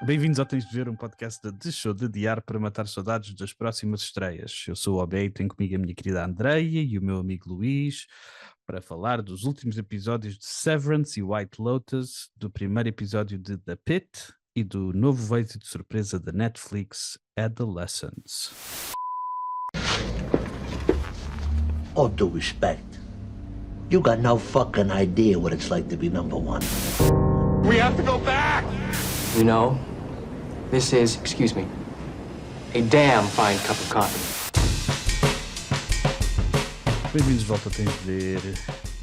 Bem-vindos ao Tens de Ver, um podcast de Deixou de Adiar para matar saudades das próximas estreias. Eu sou o Obé e tenho comigo a minha querida Andreia e o meu amigo Luís para falar dos últimos episódios de Severance e White Lotus, do primeiro episódio de The Pit e do novo êxito de surpresa da Netflix, Adolescence. All due respect, you got no fucking idea what it's like to be number one. We have to go back! You know, this is, excuse me, a damn fine cup of coffee. Bem-vindos de volta ao Tens de Ver,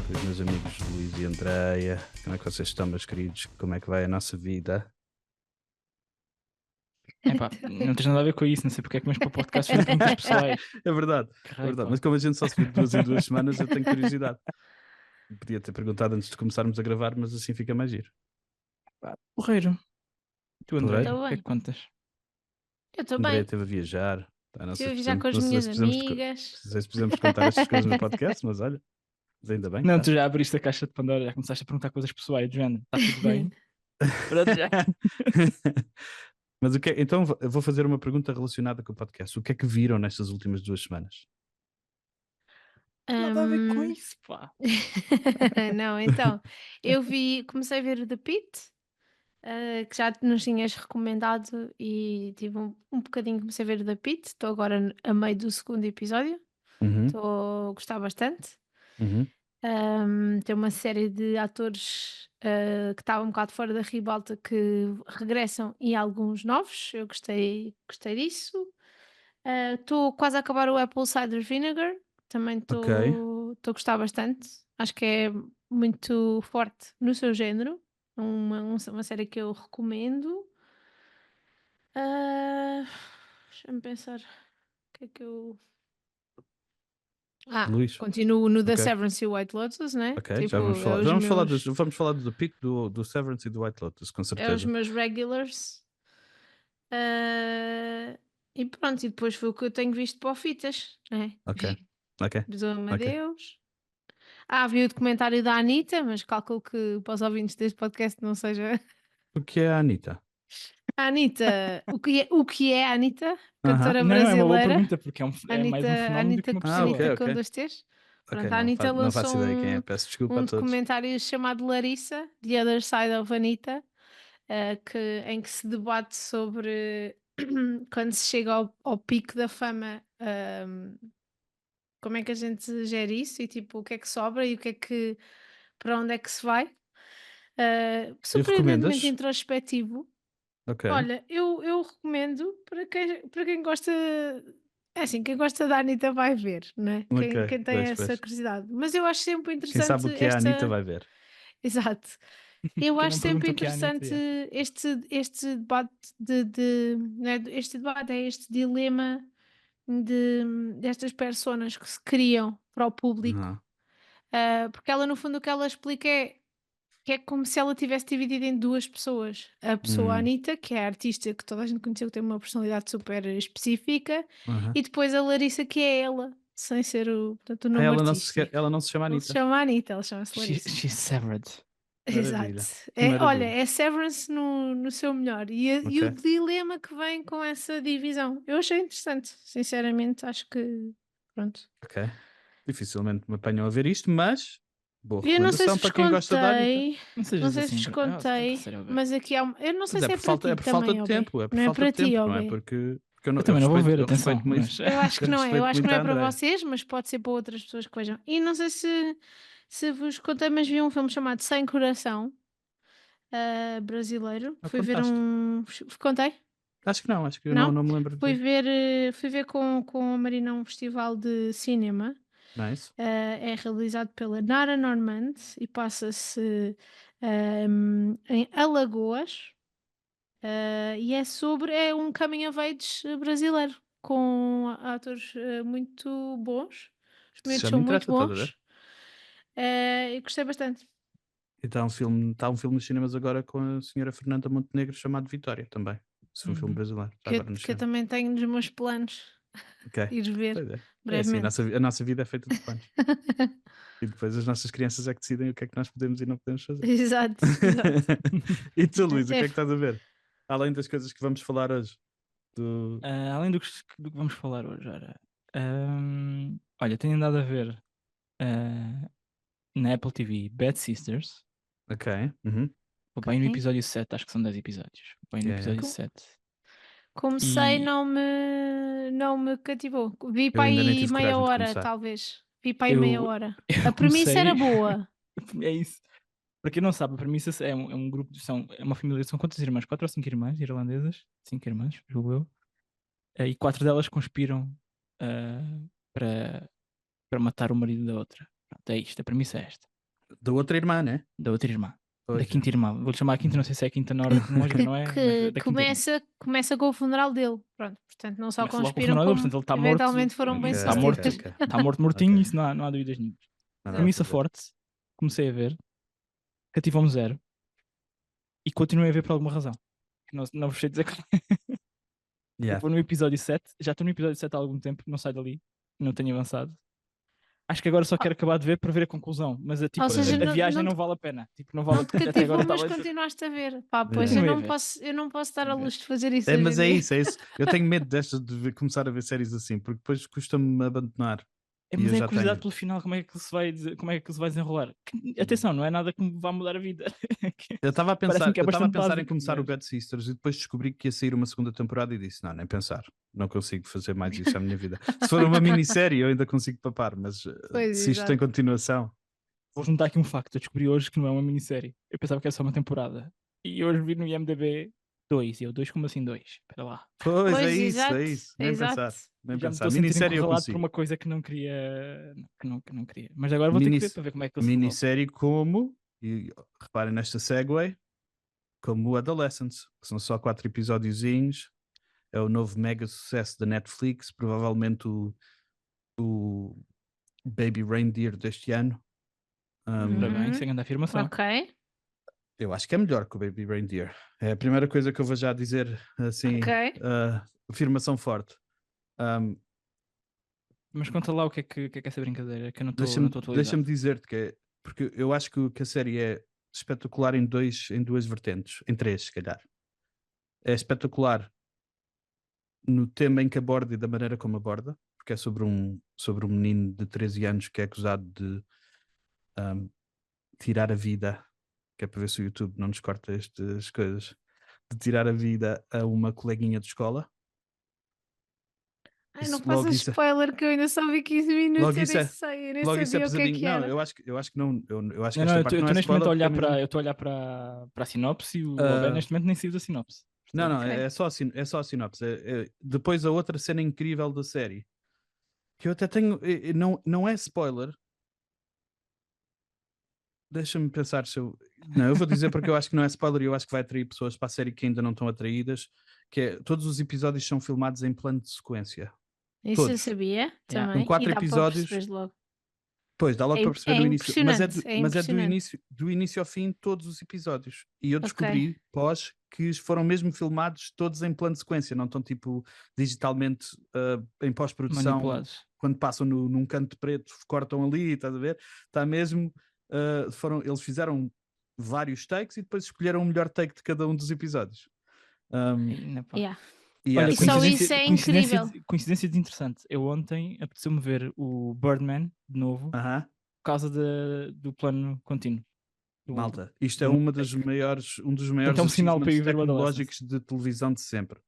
com os meus amigos Luís e Andreia. Como é que vocês estão, meus queridos? Como é que vai a nossa vida? Epá, não tens nada a ver com isso, não sei porque é que, mas para o podcast foi perguntas pessoais. É verdade, é verdade. Mas como a gente só se vê de 2 em 2 semanas, eu tenho curiosidade. Podia ter perguntado antes de começarmos a gravar, mas assim fica mais giro. Porreiro. Tu, André, Porreiro? o que é que contas? Eu estou André bem. esteve a viajar. Tá, não sei Estive a se viajar precisamos- com as não sei minhas se precisamos de amigas. Não sei se precisamos contar estas coisas no podcast, mas olha, mas ainda bem. Não, tá. tu já abriste a caixa de Pandora, já começaste a perguntar coisas pessoais, do género. Está tudo bem? Pronto, já. Mas o que é, então eu vou fazer uma pergunta relacionada com o podcast. O que é que viram nestas últimas 2 semanas? Nada a ver com isso, pá. Não, então, comecei a ver o The Pit, que já nos tinhas recomendado e tive um bocadinho, comecei a ver o The Pit, estou agora a meio do segundo episódio, Uhum, estou a gostar bastante. uhum. Tem uma série de atores que estavam um bocado fora da ribalta que regressam e alguns novos, eu gostei disso. Estou quase a acabar o Apple Cider Vinegar, também Ok. estou a gostar bastante, acho que é muito forte no seu género, uma série que eu recomendo. Deixa-me pensar, o que é que eu... Luís, continuo no The ok. Severance e White Lotus, né? Ok, Tipo, já vamos falar. é os Vamos falar do Pico, do Severance e do White Lotus, com é os certeza. meus regulars. E pronto, e depois foi o que eu tenho visto para o Fitas, né? Ok, ok. Perdoa-me a Ok. Deus. Vi o documentário da Anitta, mas calculo que para os ouvintes deste podcast não seja. O que é a Anitta? A Anitta, o que é a Anitta? Cantora Não, é uma boa brasileira. pergunta, porque é mais um fenómeno do que uma pessoa. ok. Anitta com 2 T's. Ok, Pronto, a Anitta não lançou faço ideia quem é. Peço desculpa a um todos. documentário chamado Larissa, The Other Side of Anitta, em que se debate sobre quando se chega ao pico da fama, como é que a gente gera isso e tipo o que é que sobra e o que é que para onde é que se vai. E Surpreendentemente recomendas? introspectivo. Ok. Olha, eu recomendo para quem gosta. É assim, quem gosta da Anitta vai ver, né? Ok, Quem tem essa pois. curiosidade. Mas eu acho sempre Quem interessante sabe o que é a Anitta vai ver. Exato. Eu Quem acho não sempre pergunta o que é a Anitta, interessante este debate né, este debate é este dilema destas personas que se criam para o público. Uhum. Porque ela no fundo o que ela explica é que é como se ela tivesse dividido em 2 pessoas. A pessoa Anitta, que é a artista que toda a gente conheceu, que tem uma personalidade super específica, Uhum. e depois a Larissa, que é ela, sem ser portanto, o nome artístico. Ela não se chama Não se Anitta. chama Anitta, ela chama-se Larissa. She's severed. Maravilha. Exato. Maravilha. Olha, é Severance no seu melhor. E o Ok. dilema que vem com essa divisão. Eu achei interessante, sinceramente, acho que pronto. Ok. Dificilmente me apanham a ver isto, mas boa Eu não sei se recomendação vos para quem gosta da Anitta. contei, Não sejas não sei assim. se vos contei, mas aqui há eu não sei Mas se é para ti é por falta também, de Obi. tempo. É por Não é falta para de tempo, ti, não é? Obi. Porque Eu também não vou ver, eu atenção. respeito muito. Eu acho que não é, eu acho que não é para André. vocês, mas pode ser para outras pessoas que vejam. E não sei se vos contei, mas vi um filme chamado Sem Coração, brasileiro. Fui ver Contaste? Contei? Acho que não, Não? não me lembro Fui de. ver com a Marina um festival de cinema. Nice. É realizado pela Nara Normand e passa-se em Alagoas. E é um coming of age brasileiro com atores muito bons. Os Isso miúdos já me são muito interessa, estás a ver? bons. E gostei bastante. E está um filme nos cinemas agora com a senhora Fernanda Montenegro chamado Vitória também. Esse foi um filme brasileiro. Está agora nos Que eu cinemas. também tenho nos meus planos Ok. ir ver Pois é. É assim, brevemente. a nossa vida é feita de planos. E depois as nossas crianças é que decidem o que é que nós podemos e não podemos fazer. Exato, exato. E tu, Luís, o que é É que estás a ver? Além das coisas que vamos falar hoje. Do... Além do que vamos falar hoje, olha, tenho andado a ver na Apple TV Bad Sisters. Ok. Uhum. Vou bem no Ok. episódio 7, acho que são 10 episódios. Vou bem no Yeah, yeah. episódio 7. Comecei, E- não me cativou. Vi Eu para ainda nem aí tive meia coragem de hora, começar. talvez. Vi para aí Eu- meia hora. eu A premissa comecei- era boa. É isso. Para quem não sabe, a premissa é um grupo, é uma família, são quantas irmãs? 4 ou 5 irmãs irlandesas? 5 irmãs, julgo eu. E 4 delas conspiram para matar o marido da outra. Pronto, é isto, a premissa é esta. Da outra irmã, né? Da outra irmã. Pois. Da quinta irmã. Vou-lhe chamar a quinta, não sei se é a quinta na ordem cronológica, não é? Mas Que da quinta irmã. começa com o funeral dele. Pronto, portanto, não só Começa logo com o conspiram, funeral dele, como portanto, ele está morto. eventualmente foram bem Está Ok, morto, sucedidos. ok, ok. está morto, mortinho, Ok. isso não há dúvidas nenhuma. Não dá Premissa para ver. forte, comecei a ver, cativou-me 0 e continuei a ver por alguma razão. Que não vos sei dizer qual é. Yeah. Vou no episódio 7, já estou no episódio 7 há algum tempo, não saio dali, não tenho avançado. Acho que agora só quero acabar de ver para ver a conclusão, mas tipo, Ou seja, a não- viagem não não te- vale a pena. Tipo, não vale Não a te pena. Até cativou, agora mas estava. continuaste a ver. Pá, pois Yeah. eu não posso dar a Continuei a luz de fazer isso. É, hoje mas em é dia. isso, é isso. Eu tenho medo destas começar a ver séries assim, porque depois custa-me abandonar. E Mas eu é já a curiosidade tenho. pelo final, como é que se vai desenrolar. Atenção, não é nada que me vá mudar a vida. Eu estava a Parece-me pensar, que é eu estava a bastante pensar em básico, começar o mas- Bad Sisters e depois descobri que ia sair uma segunda temporada e disse: não, nem pensar, não consigo fazer mais isso à minha vida. Se for uma minissérie, eu ainda consigo papar, mas Pois, se isto tem exato. continuação. Vou juntar aqui um facto. Eu descobri hoje que não é uma minissérie. Eu pensava que era só uma temporada. E hoje vi no IMDb 2. E eu, 2 como assim 2? Espera lá. Pois, Pois, é exato, isso, nem exato. pensar. Nem Já me pensar. estou a sentir Minissérie eu encurralado por consigo. uma coisa que não queria. Que não queria. Mas agora vou ter que ver para ver como é que ele se resolve. Minissérie como, e reparem nesta segue, como o Adolescence, que são só 4 episódiozinhos, é o novo mega sucesso da Netflix, provavelmente o Baby Reindeer deste ano. Ora bem, Uhum. sem grande afirmação. Ok, Eu acho que é melhor que o Baby Reindeer. É a primeira coisa que eu vou já dizer, assim, ok. afirmação forte. Um, Mas conta lá o que é essa brincadeira, que eu não estou deixa-me atualizado. dizer-te que é, porque eu acho que a série é espetacular em duas vertentes, em 3 se calhar. É espetacular no tema em que aborda e da maneira como aborda, porque é sobre um menino de 13 anos que é acusado de tirar a vida, que é para ver se o YouTube não nos corta estas coisas, de tirar a vida a uma coleguinha de escola. Ai, não Isso- logo faças isso é- spoiler que eu ainda só vi 15 minutos. Logo Eu isso nem é- sei, eu nem Logo isso é sabia o que é pesadinho. que Não, era. eu acho que não. Eu acho que Não, esta eu parte estou não é neste momento a spoiler, olhar porque é mesmo- eu estou a olhar para a sinopse e o Ah. Abel neste momento nem saiu da sinopse. Não, Portanto, é só a sinopse. Depois a outra cena incrível da série, que eu até tenho, não é spoiler. Deixa-me pensar se eu... Não, eu vou dizer porque eu acho que não é spoiler e eu acho que vai atrair pessoas para a série que ainda não estão atraídas, que é, todos os episódios são filmados em plano de sequência. Isso eu todos. sabia Yeah. também. São 4 e dá para episódios. perceberes logo. Pois, dá logo É para perceber é no início, mas é, impressionante, é mas é do impressionante. início ao fim todos os episódios. E eu Ok. descobri, pós, que foram mesmo filmados todos em plano de sequência, não estão tipo digitalmente em pós-produção, manipulados. quando passam num canto preto, cortam ali, estás a ver? Está mesmo, eles fizeram vários takes e depois escolheram o melhor take de cada um dos episódios. Ainda pá. Yeah. E Olha, E só isso é incrível. coincidência desinteressante. Eu ontem apeteceu-me ver o Birdman de novo por Aham. causa do plano contínuo. Do- Malta, isto é do- um dos maiores Então, um sinal para ir achievements ver o tecnológicos de televisão de sempre.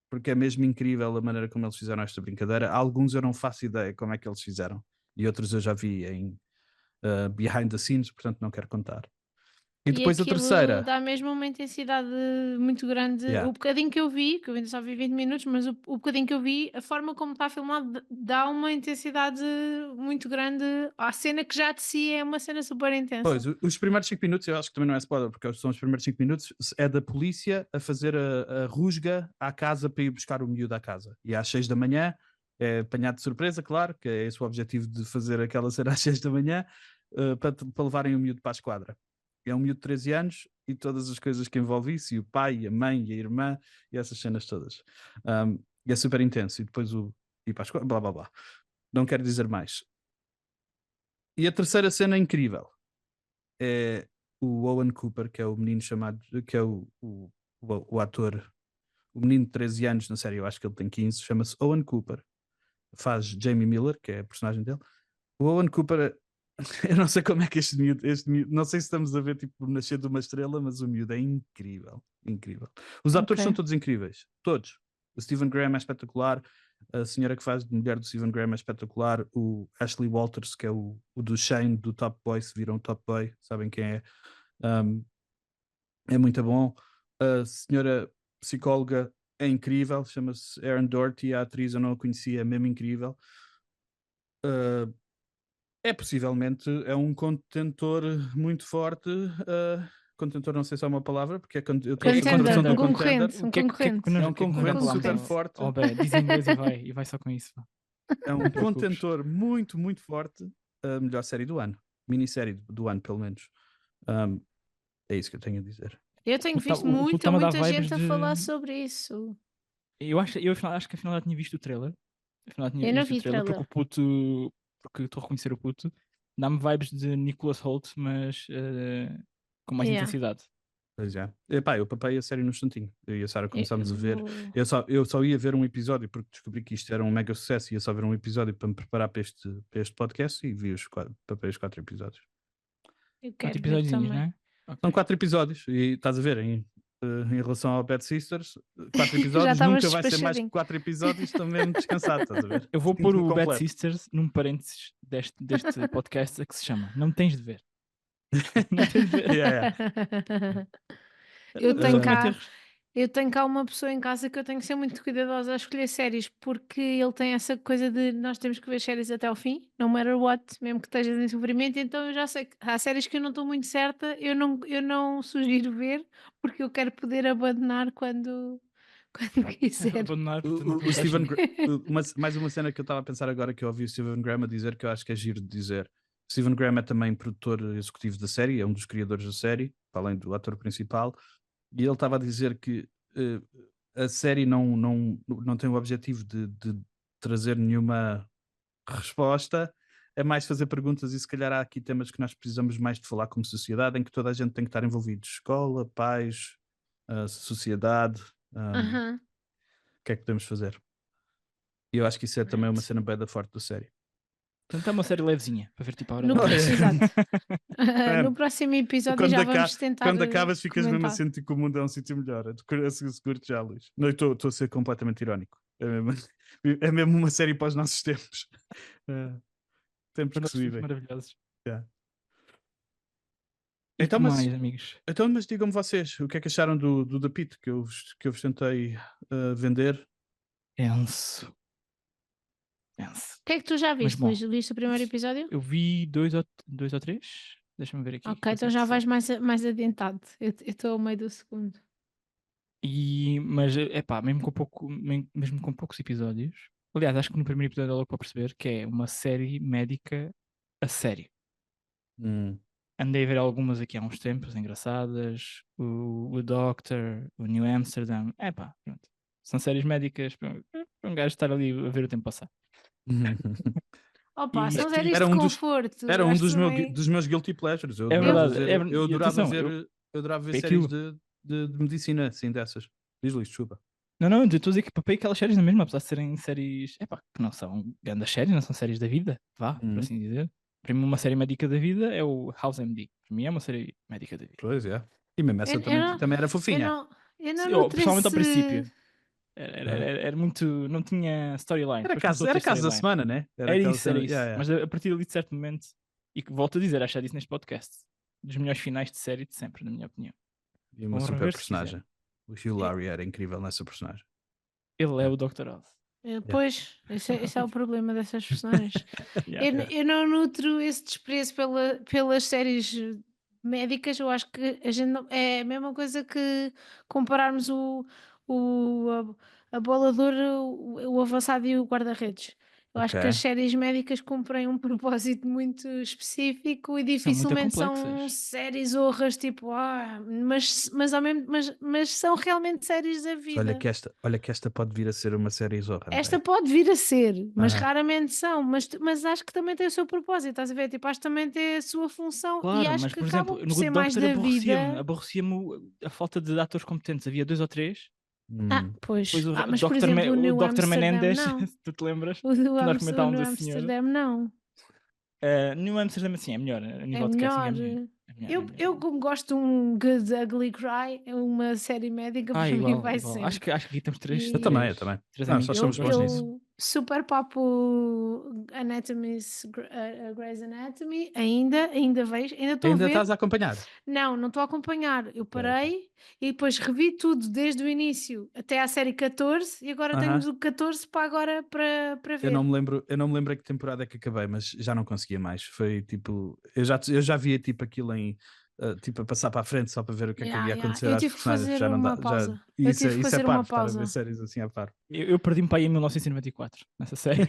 Porque é mesmo incrível a maneira como eles fizeram esta brincadeira. Alguns eu não faço ideia como é que eles fizeram. E outros eu já vi em behind the scenes, portanto não quero contar. E depois a aquilo terceira. dá mesmo uma intensidade muito grande. Yeah. O bocadinho que eu vi, que eu ainda só vi 20 minutos, mas o bocadinho que eu vi, a forma como está filmado dá uma intensidade muito grande à cena que já de si é uma cena super intensa. Pois, os primeiros 5 minutos eu acho que também não é spoiler, porque são os primeiros 5 minutos, é da polícia a fazer a rusga à casa para ir buscar o miúdo à casa. E às 6 da manhã, é apanhado de surpresa, claro, que é esse o objetivo de fazer aquela cena às 6 da manhã, para levarem o miúdo para a esquadra. É um miúdo de 13 anos e todas as coisas que envolve isso, e o pai, e a mãe, e a irmã, e essas cenas todas. E é super intenso. E depois o ir para a esquadra, blá blá blá. Não quero dizer mais. E a terceira cena incrível é o Owen Cooper, que é o menino chamado, que é o o ator, o menino de 13 anos na série, eu acho que ele tem 15, chama-se Owen Cooper. Faz Jamie Miller, que é a personagem dele. O Owen Cooper, eu não sei como é que este miúdo, não sei se estamos a ver tipo nascer de uma estrela, mas o miúdo é incrível, incrível. Os atores Ok. são todos incríveis, todos. O Stephen Graham é espetacular, a senhora que faz de mulher do Stephen Graham é espetacular, o Ashley Walters, que é o do Shane, do Top Boy, se viram o Top Boy, sabem quem é, é muito bom. A senhora psicóloga é incrível, chama-se Erin Doherty, a atriz eu não a conhecia, é mesmo incrível. É possivelmente é um contentor muito forte. Contentor não sei se é uma palavra, porque eu estou a Contender, tradução do um contender. concorrente, um concorrente. É um concorrente super forte. Oh, bem, diz em inglês e vai só com isso. Vá. É um contentor muito, muito forte. A melhor série do ano. Minissérie do ano, pelo menos. É isso que eu tenho a dizer. Eu tenho visto O puto tá-me a dar muita vibes gente a de- falar sobre isso. Eu acho que afinal já tinha visto o trailer. Afinal já tinha Eu não visto o vi trailer trailer. porque estou a reconhecer o puto. Dá-me vibes de Nicholas Hoult, mas com mais Yeah. intensidade. Pois é. Epá, eu papei a série no instantinho. Eu e a Sara começámos a ver. vou- Eu só ia ver um episódio porque descobri que isto era um mega sucesso e ia só ver um episódio para me preparar para este podcast e vi papei os 4 episódios. Eu 4 quero ver episódios, não também. é? Ok. São 4 episódios e estás a ver, em relação ao Bad Sisters, 4 Já episódios estavas nunca vai ser mais que despachadinho. 4 episódios, estou mesmo descansado, estás a ver? Eu vou pôr Sinto-me o Bad completo. Sisters num parênteses deste podcast que se chama Não Tens de Ver. Não tens de ver. Yeah, Eu Eu tenho só queria cá, ter- eu tenho cá uma pessoa em casa que eu tenho que ser muito cuidadosa a escolher séries, porque ele tem essa coisa de nós temos que ver séries até ao fim, no matter what, mesmo que estejas em sofrimento, então eu já sei que há séries que eu não estou muito certa, eu não sugiro ver, porque eu quero poder abandonar quando, quando quiser. abandonar, portanto, não O tens Stephen fim. mais uma cena que eu estava a pensar agora que eu ouvi o Stephen Graham a dizer que eu acho que é giro de dizer. O Stephen Graham é também produtor executivo da série, é um dos criadores da série, além do ator principal, e ele estava a dizer que a série não tem o objetivo de trazer nenhuma resposta, é mais fazer perguntas e se calhar há aqui temas que nós precisamos mais de falar como sociedade, em que toda a gente tem que estar envolvido, escola, pais, sociedade, Aham. o que é que podemos fazer? E eu acho que isso é também uma Right. cena bem da forte da série. Portanto, é uma série levezinha para ver tipo a hora No, do almoço. exato. No próximo episódio já vamos tentar quando acabas ficas mesmo a comentar. sentir que o mundo é um sítio melhor. Seguro-te já, Luís. Não, eu estou a ser completamente irónico. É mesmo uma série para os nossos tempos. Tempos Para que nós se somos vivem. maravilhosos. Yeah. E Então, que mas- mais, amigos? Então, mas digam-me vocês, o que é que acharam do The Pit que eu vos tentei vender? Enso. O que é que tu já viste, bom, Luís? Viste o primeiro episódio? Eu vi dois ou três. Deixa-me ver aqui. Ok, para então ser já preciso. vais mais adiantado. Eu estou ao meio do segundo. Mas é pá, mesmo com poucos episódios. Aliás, acho que no primeiro episódio é logo para perceber que é uma série médica a sério. Andei a ver algumas aqui há uns tempos engraçadas. O Doctor, o New Amsterdam. É pá, pronto. São séries médicas para um gajo estar ali a ver o tempo passar. Opa, E são isto- séries Era de um dos- conforto. Era um acho dos, também- dos meus guilty pleasures. Eu É adorava verdade, ver, é- eu e adorava atenção, ver, eu adorava ver é séries aquilo. de medicina, assim, dessas. Diz, Luís, desculpa. Não, eu estou a dizer que papei aquelas séries na mesma, apesar de serem séries, epá, que não são grandes séries, não são séries da vida, vá, por Uhum. assim dizer. Para mim, uma série médica da vida é o House MD. Para mim é uma série médica da vida. Pois é. E mesmo essa Eu também, não- também era Eu fofinha. não Sim, nutre principalmente ao esse- princípio. Era muito. Não tinha storyline. Era Depois começou a caso ter da storyline. semana, né? Era aquela isso, era cena- isso. yeah, yeah. Mas a partir ali de certo momento, e que volto a dizer, acho que já disse neste podcast, dos melhores finais de série de sempre, na minha opinião. E uma Vão super rever se personagem. O Hugh Laurie era incrível nessa personagem. Ele é o Dr. Oz. Pois, esse é o problema dessas personagens. Yeah. Eu não nutro esse desprezo pelas séries médicas. Eu acho que a gente é a mesma coisa que compararmos a bola de ouro, o avançado e o guarda-redes. Eu acho que Ok. as séries médicas cumprem um propósito muito específico e São muito dificilmente são complexas. séries horras, tipo, mas, ao mesmo, mas são realmente séries da Olha vida. que esta pode vir a ser uma série zorra, Esta André. pode vir a ser, mas Aham. raramente são. Mas acho que também tem o seu propósito, estás a ver? Tipo, acho que também tem a sua função e Claro, acho mas que por acabam exemplo, por no ser Good mais Doctor da aborrecia-me. vida. Aborrecia-me a falta de atores competentes. Havia 2 ou 3. Hum. Depois Pois. o Mas por exemplo, o O New Dr. Amsterdam, Menendez, não. se tu te lembras, O que nós o comentávamos New esse senhor. Amsterdam, não. New Amsterdam, assim, é melhor. A É nível de casting é melhor. melhor. É melhor, é Eu, melhor, é eu melhor. como gosto de um Good Ugly Cry, é uma série médica, para mim Igual, vai igual. Acho sempre. que aqui temos três, Eu também, eu E também. três Não, amigos nós que somos bons gostam. nisso. eu super papo Anatomy's Grey's Anatomy, ainda vejo, ainda estou a Ainda ver. estás a acompanhar? Não estou a acompanhar. Eu Ok. parei e depois revi tudo desde o início até à série 14 e agora Aham. temos o 14 para agora para Eu não ver. me lembro a que temporada é que acabei, mas já não conseguia mais. Foi tipo, eu já via tipo aquilo em tipo a passar para a frente só para ver o que é que Yeah, ia yeah. acontecer Eu às tive que personagens. fazer Já não dá, uma já, pausa. Eu tive que isso é fazer uma parvo, estar a ver pausa. séries assim a par. Eu perdi-me para aí em 1994, nessa série.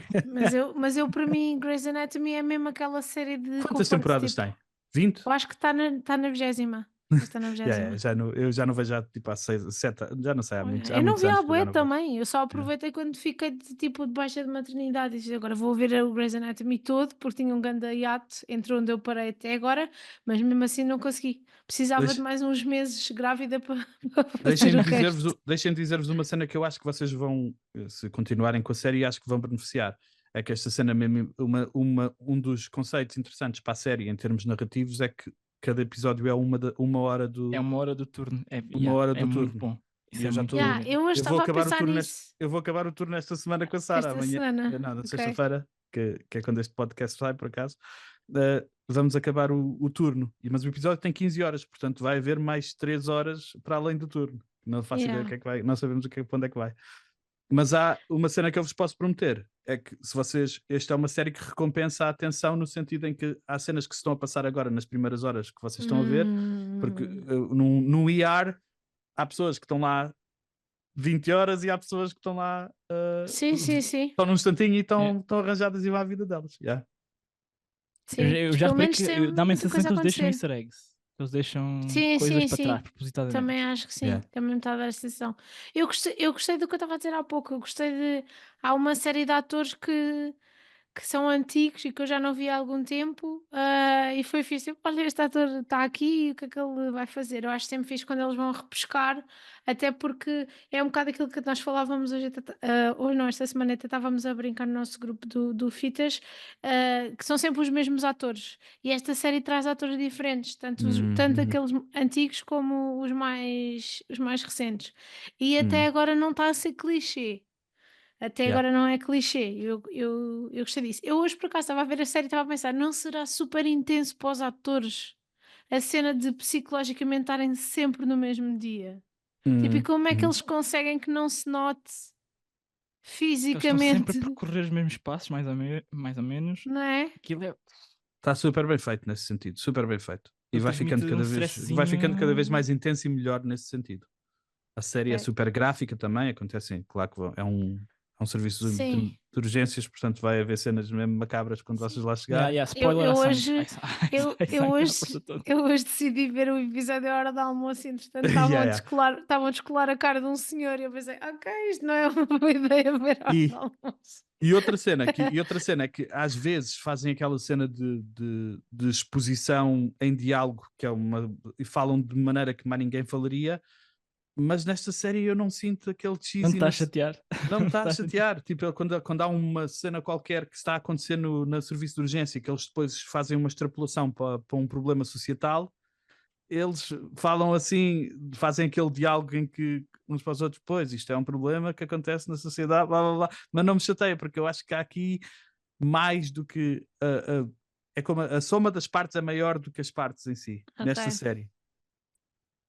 Mas eu para mim, Grey's Anatomy é mesmo aquela série de Quantas conforto. temporadas Tipo, tem? 20? eu acho que está na 20ª. Está na 20ª. Eu já não vejo já tipo há 6, 7, já não sei, há Eu não muitos vi anos a que eu já bué não vejo. também. Eu só aproveitei quando fiquei tipo de baixa de maternidade. E disse, agora vou ver o Grey's Anatomy todo porque tinha um grande hiato entre onde eu parei até agora, mas mesmo assim não consegui. Precisava de Deixe- mais uns meses grávida para fazer Deixem-me o resto. dizer-vos uma cena que eu acho que vocês vão, se continuarem com a série, acho que vão beneficiar. É que esta cena mesmo, um dos conceitos interessantes para a série em termos narrativos é que cada episódio é uma hora É 1 hora do turno. uma hora É do muito turno. bom. E Isso é muito bom mesmo. Eu hoje eu vou estava a acabar o pensar turno nisso eu vou acabar o turno esta semana com a Sara. esta Amanhã, semana. não, na Ok. sexta-feira, que é quando este podcast sai, por acaso, vamos acabar o turno. Mas o episódio tem 15 horas, portanto vai haver mais 3 horas para além do turno. Não faço ideia o Yeah. que é que vai, não sabemos para onde é que vai. Mas há uma cena que eu vos posso prometer, é que se vocês, esta é uma série que recompensa a atenção no sentido em que há cenas que se estão a passar agora nas primeiras horas que vocês estão a ver, porque no ER há pessoas que estão lá 20 horas e há pessoas que estão lá Sim. estão num instantinho e É. estão arranjadas e vão à vida delas. Yeah. Sim. Eu Mas já pelo reparei menos que tem dá-me a muita sensação coisa a que eles deixam acontecer. easter eggs. Que eles deixam Sim, coisas sim, para trás, sim. propositadamente. Também acho que sim. Yeah. Também me está a dar a sensação. Eu gostei do que eu estava a dizer há pouco. Eu gostei de. Há uma série de atores que são antigos e que eu já não vi há algum tempo. E foi fixe. Tipo, olha, este ator está aqui, o que é que ele vai fazer? Eu acho sempre fixe quando eles vão repescar, até porque é um bocado aquilo que nós falávamos hoje, hoje não, esta semana até estávamos a brincar no nosso grupo do Fitas, que são sempre os mesmos atores. E esta série traz atores diferentes, tanto aqueles antigos como os mais recentes. E até agora não está a ser clichê. Até Yeah. agora não é clichê. Eu gostei disso. Eu hoje, por acaso, estava a ver a série e estava a pensar: não será super intenso para os atores a cena de psicologicamente estarem sempre no mesmo dia? Tipo, e como é que eles conseguem que não se note Eles estão sempre a fisicamente? percorrer os mesmos passos, mais ou menos. Não é? Aquilo é. Está super bem feito nesse sentido, super bem feito. E Ele transmite um vai ficando cada vez stressinho. mais intenso e melhor nesse sentido. A série é É. super gráfica também, acontece, claro que é um serviço Sim. de urgências, portanto vai haver cenas mesmo macabras quando vocês lá chegarem. Spoiler, Eu há sangue. hoje- Eu, Há eu, sangue à hoje, força toda. eu hoje decidi ver o episódio à hora do almoço e entretanto Yeah, estavam a descolar a cara de um senhor e eu pensei, ok, isto não é uma boa ideia ver à hora E- do almoço. E outra cena é que às vezes fazem aquela cena de exposição em diálogo, e falam de maneira que mais ninguém falaria, mas nesta série eu não sinto aquele Não te cheesy. está a chatear. Não me está a chatear. Tipo, quando há uma cena qualquer que está a acontecer no serviço de urgência, que eles depois fazem uma extrapolação para um problema societal, eles falam assim, fazem aquele diálogo em que uns para os outros, pois, isto é um problema que acontece na sociedade, blá blá blá, mas não me chateia, porque eu acho que há aqui mais do que é como a soma das partes é maior do que as partes em si, nesta Ok. série.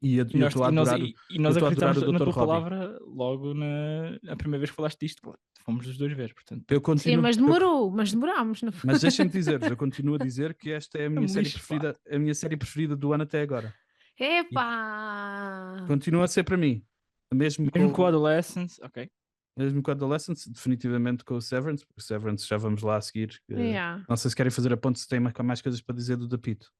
E eu E nós, estou a adorar nós eu estou a adorar acreditamos o na Dr. tua Robbie. palavra logo na primeira vez que falaste disto. Fomos os dois ver, portanto. Eu Sim, continuo, mas demorámos. Não foi? mas deixem-me dizer-vos, eu continuo a dizer que esta é a minha Um série lixo, preferida, a minha série preferida do ano até agora. Epá! Continua a ser para mim. Mesmo Mesmo com o com, Adolescence, ok. Mesmo com a Adolescence, definitivamente com o Severance, porque o Severance já vamos lá a seguir. Yeah. Não sei se querem fazer a ponte, se tem mais coisas para dizer do Dapito.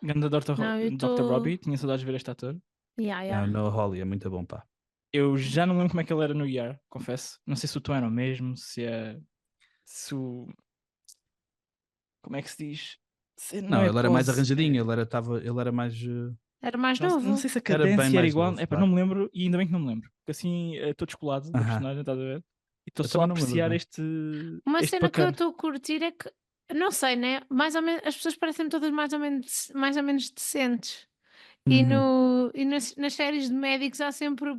Ganda Não, eu Dr. tô- Robbie, tinha saudades de ver este ator. Yeah. No Holly é muito bom, pá. Eu já não lembro como é que ele era no ER, confesso. Não sei se o tom era o mesmo, se é. Se o. Como é que se diz? Não, é ele era mais pose, arranjadinho, ele era mais. Era mais Não, novo. não sei se a Era bem cadência era mais igual. novo, Epá, pá. não me lembro, e ainda bem que não me lembro. Porque assim estou descolado da Aham. personagem, estás a ver? E estou Eu só a também não me lembro apreciar bem. Uma este cena que eu bacana. estou a curtir é que, não sei, né? Mais ou menos, as pessoas parecem todas mais ou menos decentes. Uhum. E nas séries de médicos há sempre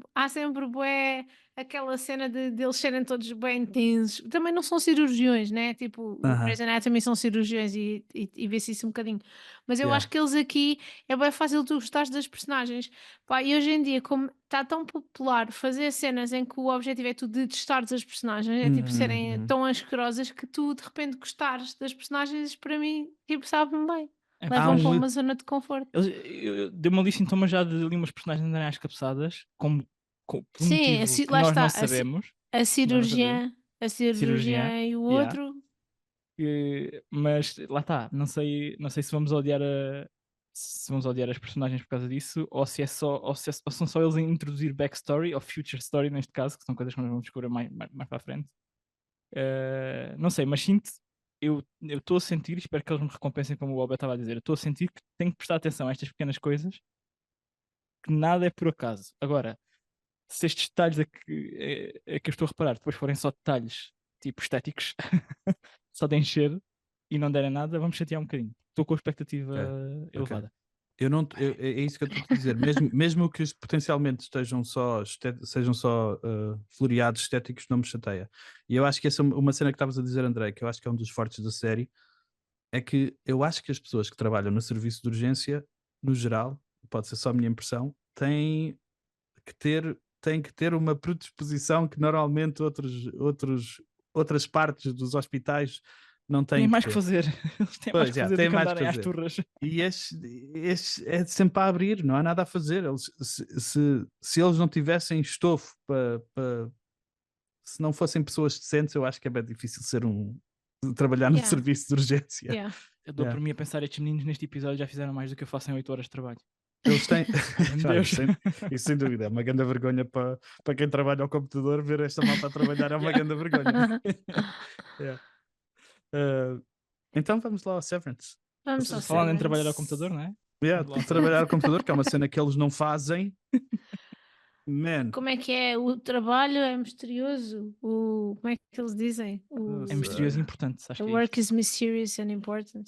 bué, aquela cena de eles serem todos bem intensos. Também não são cirurgiões, né? Tipo, o Aham. Grey's Anatomy são cirurgiões e vê-se isso um bocadinho. Mas eu Yeah. acho que eles aqui é bem fácil tu gostares das personagens. Pá, e hoje em dia, como está tão popular fazer cenas em que o objetivo é tu detestares as personagens, é tipo serem Uhum. tão asquerosas que tu de repente gostares das personagens, para mim, tipo, sabe-me bem. É, Há Levam um para li- uma zona de conforto. Deu uma lista sintomas já de ali umas personagens andarem às cabeçadas, por um Sim, motivo que lá nós não está, sabemos. a Que nós não sabemos. a Cirurgiã, cirurgiã e o yeah. outro. Mas lá está, não sei se vamos odiar se vamos odiar as personagens por causa disso, ou se é só, ou são só eles a introduzir backstory ou future story neste caso, que são coisas que nós vamos descobrir mais para a frente. Não sei, mas sinto, eu estou a sentir, e espero que eles me recompensem como o Bob estava a dizer, eu estou a sentir que tenho que prestar atenção a estas pequenas coisas, que nada é por acaso. Agora, se estes detalhes é que eu estou a reparar depois forem só detalhes tipo estéticos, só de encher e não derem nada, vamos chatear um bocadinho. Estou com a expectativa elevada. É isso que eu estou a dizer. Mesmo que potencialmente sejam só floreados estéticos, não me chateia. E eu acho que essa é uma cena que estavas a dizer, André, que eu acho que é um dos fortes da série, é que eu acho que as pessoas que trabalham no serviço de urgência, no geral, pode ser só a minha impressão, têm que ter uma predisposição que normalmente outras partes dos hospitais não Tem têm que mais que ter. fazer. Eles têm mais Pois, que fazer do têm que mais que andarem às fazer. turras. E este é sempre a abrir, não há nada a fazer. Se eles não tivessem estofo se não fossem pessoas decentes, eu acho que é bem difícil trabalhar no Yeah, serviço de urgência. yeah. Eu dou Yeah. por mim a pensar, estes meninos neste episódio já fizeram mais do que eu faço em 8 horas de trabalho. Eles têm. Meu Claro, Deus. isso sem dúvida, é uma grande vergonha para quem trabalha ao computador, ver esta malta a trabalhar é uma grande vergonha. Yeah. Então vamos lá ao Severance. Vamos Vocês ao Falando em Severance. trabalhar ao computador, não é? Yeah, Vamos lá. trabalhar ao computador, que é uma cena que eles não fazem. Man, Como é que é? O trabalho é misterioso. Como é que eles dizem? É misterioso e importante, acho The que é work isto. is mysterious and important.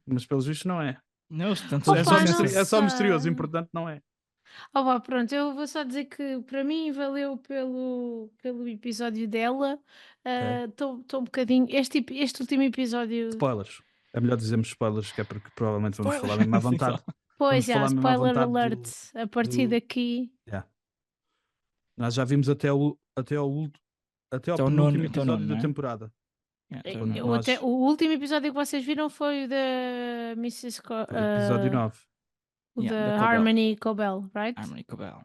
mas pelos vistos não é. Não, eles estão Opa, todos não nessa- É só misterioso, sei. importante não é. Vá, pronto, eu vou só dizer que para mim valeu pelo episódio dela. Estou um bocadinho. Este último episódio. Spoilers. É melhor dizermos spoilers, que é porque provavelmente vamos Spoiler! falar mesmo à Sim, vontade. Pois, Vamos falar mesmo à spoiler vontade alert. A partir do- daqui. Yeah. Nós já vimos até ao penúltimo até o episódio nono, da não é? temporada. Até o Quando nono. nós- O último episódio que vocês viram foi o da Mrs. Foi o episódio 9. O Yeah, da da Cobell. Harmony Cobell, right? Harmony Cobell.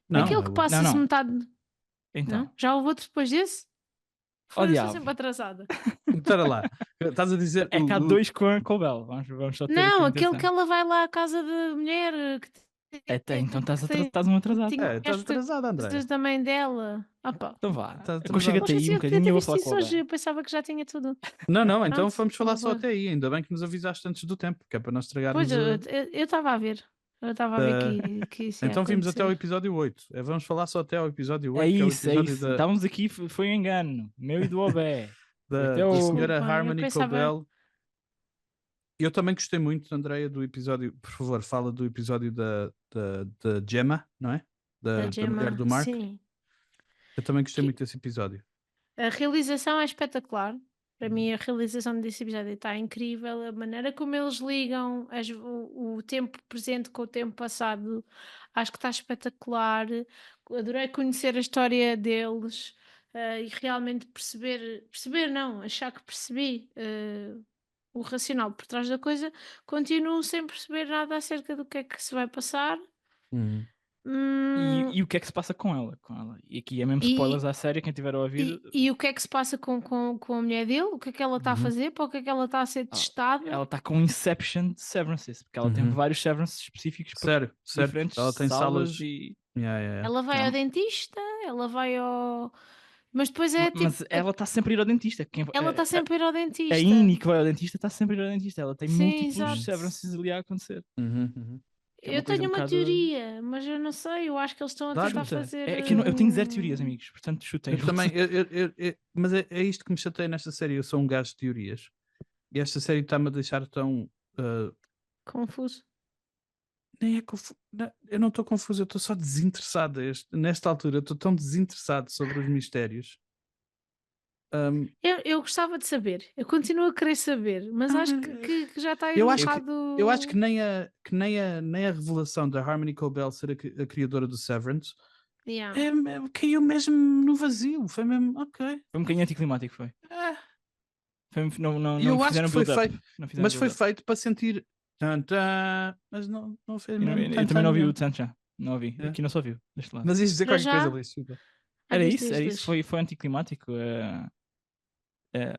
Não, Aquele é que o- passa-se Não, não. metade. Então, Não? Já houve outro depois desse? Oh, Foi, eu sou diabo. sempre atrasada. Espera lá. Estás a dizer. é que há dois com a Cobell. Vamos só ter Não, aqui aquele que atenção. ela vai lá à casa de mulher. Então que tem- estás um atrasado. tinha Estás as atrasado, André. coisas da mãe dela. Pá. Então vá. Estás atrasado. Aconchega-te aí um Esqueci, eu bocadinho e podia eu ter vou falar visto com isso a hoje. Bel. Eu pensava que já tinha tudo. Não, então Pronto, vamos falar vou só embora. até aí. Ainda bem que nos avisaste antes do tempo, que é para não estragarmos. Pois, eu estava a ver. Eu estava a ver que isso ia Então vimos até ao acontecer. episódio 8. Vamos falar só até ao episódio 8, É que é o isso, é episódio isso. Estávamos aqui, foi um engano. Meu e do Obé. da Até o- senhora Desculpem, eu Harmony pensava- Cobell. Eu também gostei muito, Andreia, do episódio. Por favor, fala do episódio da Gemma, não é? Da Da Gemma, mulher do Mark. sim. Eu também gostei Que- muito desse episódio. A realização é espetacular. Para Uhum. mim, a realização desse episódio está incrível. A maneira como eles ligam o tempo presente com o tempo passado, acho que está espetacular. Adorei conhecer a história deles e realmente perceber não, achar que percebi o racional por trás da coisa. Continuo sem perceber nada acerca do que é que se vai passar. Uhum. E o que é que se passa com ela? E aqui é mesmo E- spoilers à série, quem tiver a ouvir. E o que é que se passa com a mulher dele? O que é que ela está a Uhum. fazer? Para o que é que ela está a ser testada? Ela está com Inception de severances, porque ela tem Uhum. vários severances específicos para Sério, diferentes ela tem salas. e... Yeah. Ela vai Não. ao dentista, ela vai ao. Mas depois é tipo. Mas ela está sempre a ir ao dentista. Ela está sempre a ir ao dentista. A Innie que vai ao dentista está sempre a ir ao dentista. Ela tem Sim, múltiplos exato. severances ali a acontecer. Que é Eu uma coisa tenho um uma bocado- teoria, mas eu não sei. Eu acho que eles estão a tentar Chuta. fazer. É que eu tenho zero teorias, amigos. Portanto, chutem. Eu também, mas é isto que me chateia nesta série. Eu sou um gajo de teorias e esta série está-me a deixar tão. Confuso. Nem é confuso. Eu não estou confuso, eu estou só desinteressado. Nesta altura, eu estou tão desinteressado sobre os mistérios. Eu gostava de saber. Eu continuo a querer saber, mas acho que já está Eu acho errado. Eu acho que nem a revelação da Harmony Cobell ser a criadora do Severance Yeah. caiu mesmo no vazio. Foi mesmo, ok. Foi um bocadinho anticlimático, foi. Não Eu acho fizeram que foi build-up. feito, Não fizeram mas foi build-up. feito para sentir. Mas não fez Eu, não- mesmo. eu também não ouvi nenhum. o Tchan. Não ouvi. É. Aqui não só ouviu. Deste lado. Mas ias dizer Para qualquer já- coisa, Luís. Desculpa. Era Diz, isso, diz. foi anticlimático.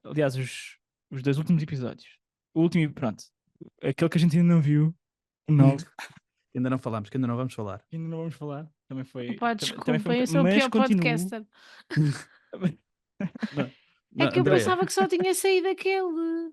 Aliás, os dois últimos episódios. O último, pronto. Aquele que a gente ainda não viu, o 9, Ainda não falámos, que ainda não vamos falar. ainda não vamos falar. Também foi. Pá, também foi desculpem, eu sou o mas pior continuo. podcaster. Não, É que eu Andréia, pensava que só tinha saído aquele.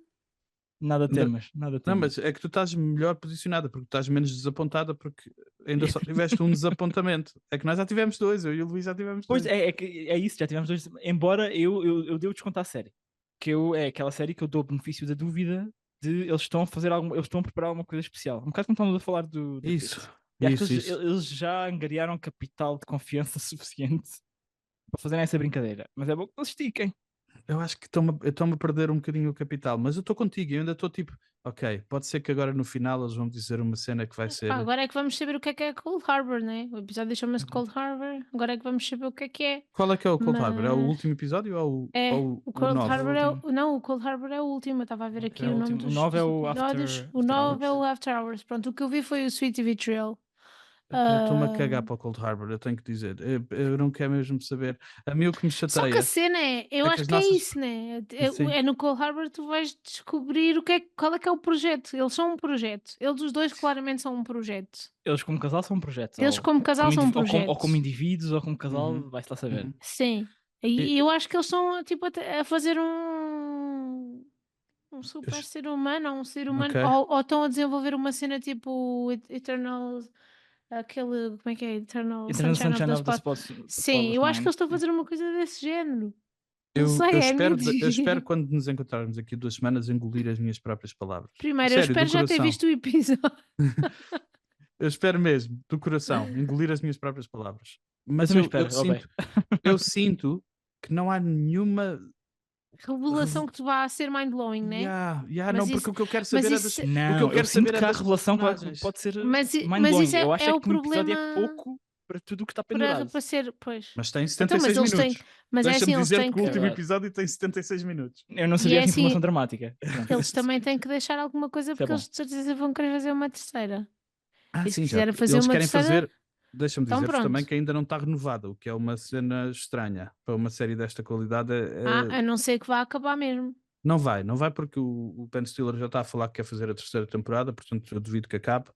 Nada Não, temas, nada Não, temas. mas é que tu estás melhor posicionada, porque estás menos desapontada, porque ainda só tiveste um desapontamento. É que nós já tivemos dois, eu e o Luís já tivemos Pois dois. é isso, já tivemos dois. Embora eu dei o desconto à série. Que é aquela série que eu dou o benefício da dúvida de eles estão a fazer eles estão a preparar alguma coisa especial. Um bocado como estamos a falar do Isso, Chris. E acho que isso. eles já angariaram capital de confiança suficiente para fazerem essa brincadeira. Mas é bom que eles estiquem. Eu acho que estão-me a perder um bocadinho o capital, mas eu estou contigo, eu ainda estou tipo, ok, pode ser que agora no final eles vão dizer uma cena que vai ser. Pá, agora é que vamos saber o que é Cold Harbor, né? O episódio chama-se Cold Harbor. Agora é que vamos saber o que é. Qual é que é o Cold Harbor? É o Mas- último episódio ou É, ou o Cold nove? Harbor último. Não, o Cold Harbor é o último. Eu estava a ver aqui É o o nome último. O dos 9 é o episódios. After- O After 9 é Hours. o After Hours. Pronto, o que eu vi foi o Sweet Vitriol. Eu estou-me a cagar Ah, para o Cold Harbor, eu tenho que dizer. Eu não quero mesmo saber. A mim o que me Só chateia. que a cena é, eu É que acho as que é nossas- isso, né? Sim. É no Cold Harbor tu vais descobrir qual é que é o projeto. Eles são um projeto. Eles os dois claramente são um projeto. Eles como casal são projetos. Eles ou como casal são um ou projeto. como indivíduos ou como casal, Uhum. vai-se lá saber. Uhum. Sim. E eu acho que eles estão tipo a fazer um super ser humano, ou um ser humano, Ok. ou estão a desenvolver uma cena tipo Eternal, aquele, como é que é? Eternal Eternal Sunshine of the Spotless. Spotless Sim, eu acho que eles estão a Mind. fazer uma coisa desse género. Não Eu sei, é a minha espero, eu teoria. espero quando nos encontrarmos aqui 2 semanas engolir as minhas próprias palavras. Primeiro, Sério, eu espero do já ter coração. visto o episódio. Eu espero mesmo, do coração, engolir as minhas próprias palavras. Mas também eu, espero, ó bem. eu sinto que não há nenhuma. Revelação que te vá ser mind-blowing, né? Não, Mas porque isso- o que eu quero mas saber é isso- das. o que Não, eu quero sinto saber que é a das revelação personagens. pode ser Mas mind-blowing. isso Eu acho é é o que um episódio é problema pouco para tudo o que está para, pendurado. para ser, pois. Mas tem Então, 76 mas eles têm, minutos. mas é assim, Deixa-me eles dizer têm que o último verdade. episódio tem 76 minutos. Eu não E sabia é essa informação assim, dramática. Pronto. eles também têm que deixar alguma coisa Isso é porque bom. eles de certeza vão querer fazer uma terceira. E se Sim, já. quiserem fazer Eles uma querem terceira, fazer. Deixa-me então dizer-vos também pronto. que ainda não está renovada, o que é uma cena estranha para uma série desta qualidade. A não ser que vá acabar mesmo. Não vai porque o Ben Stiller já está a falar que quer fazer a terceira temporada, portanto eu duvido que acabe.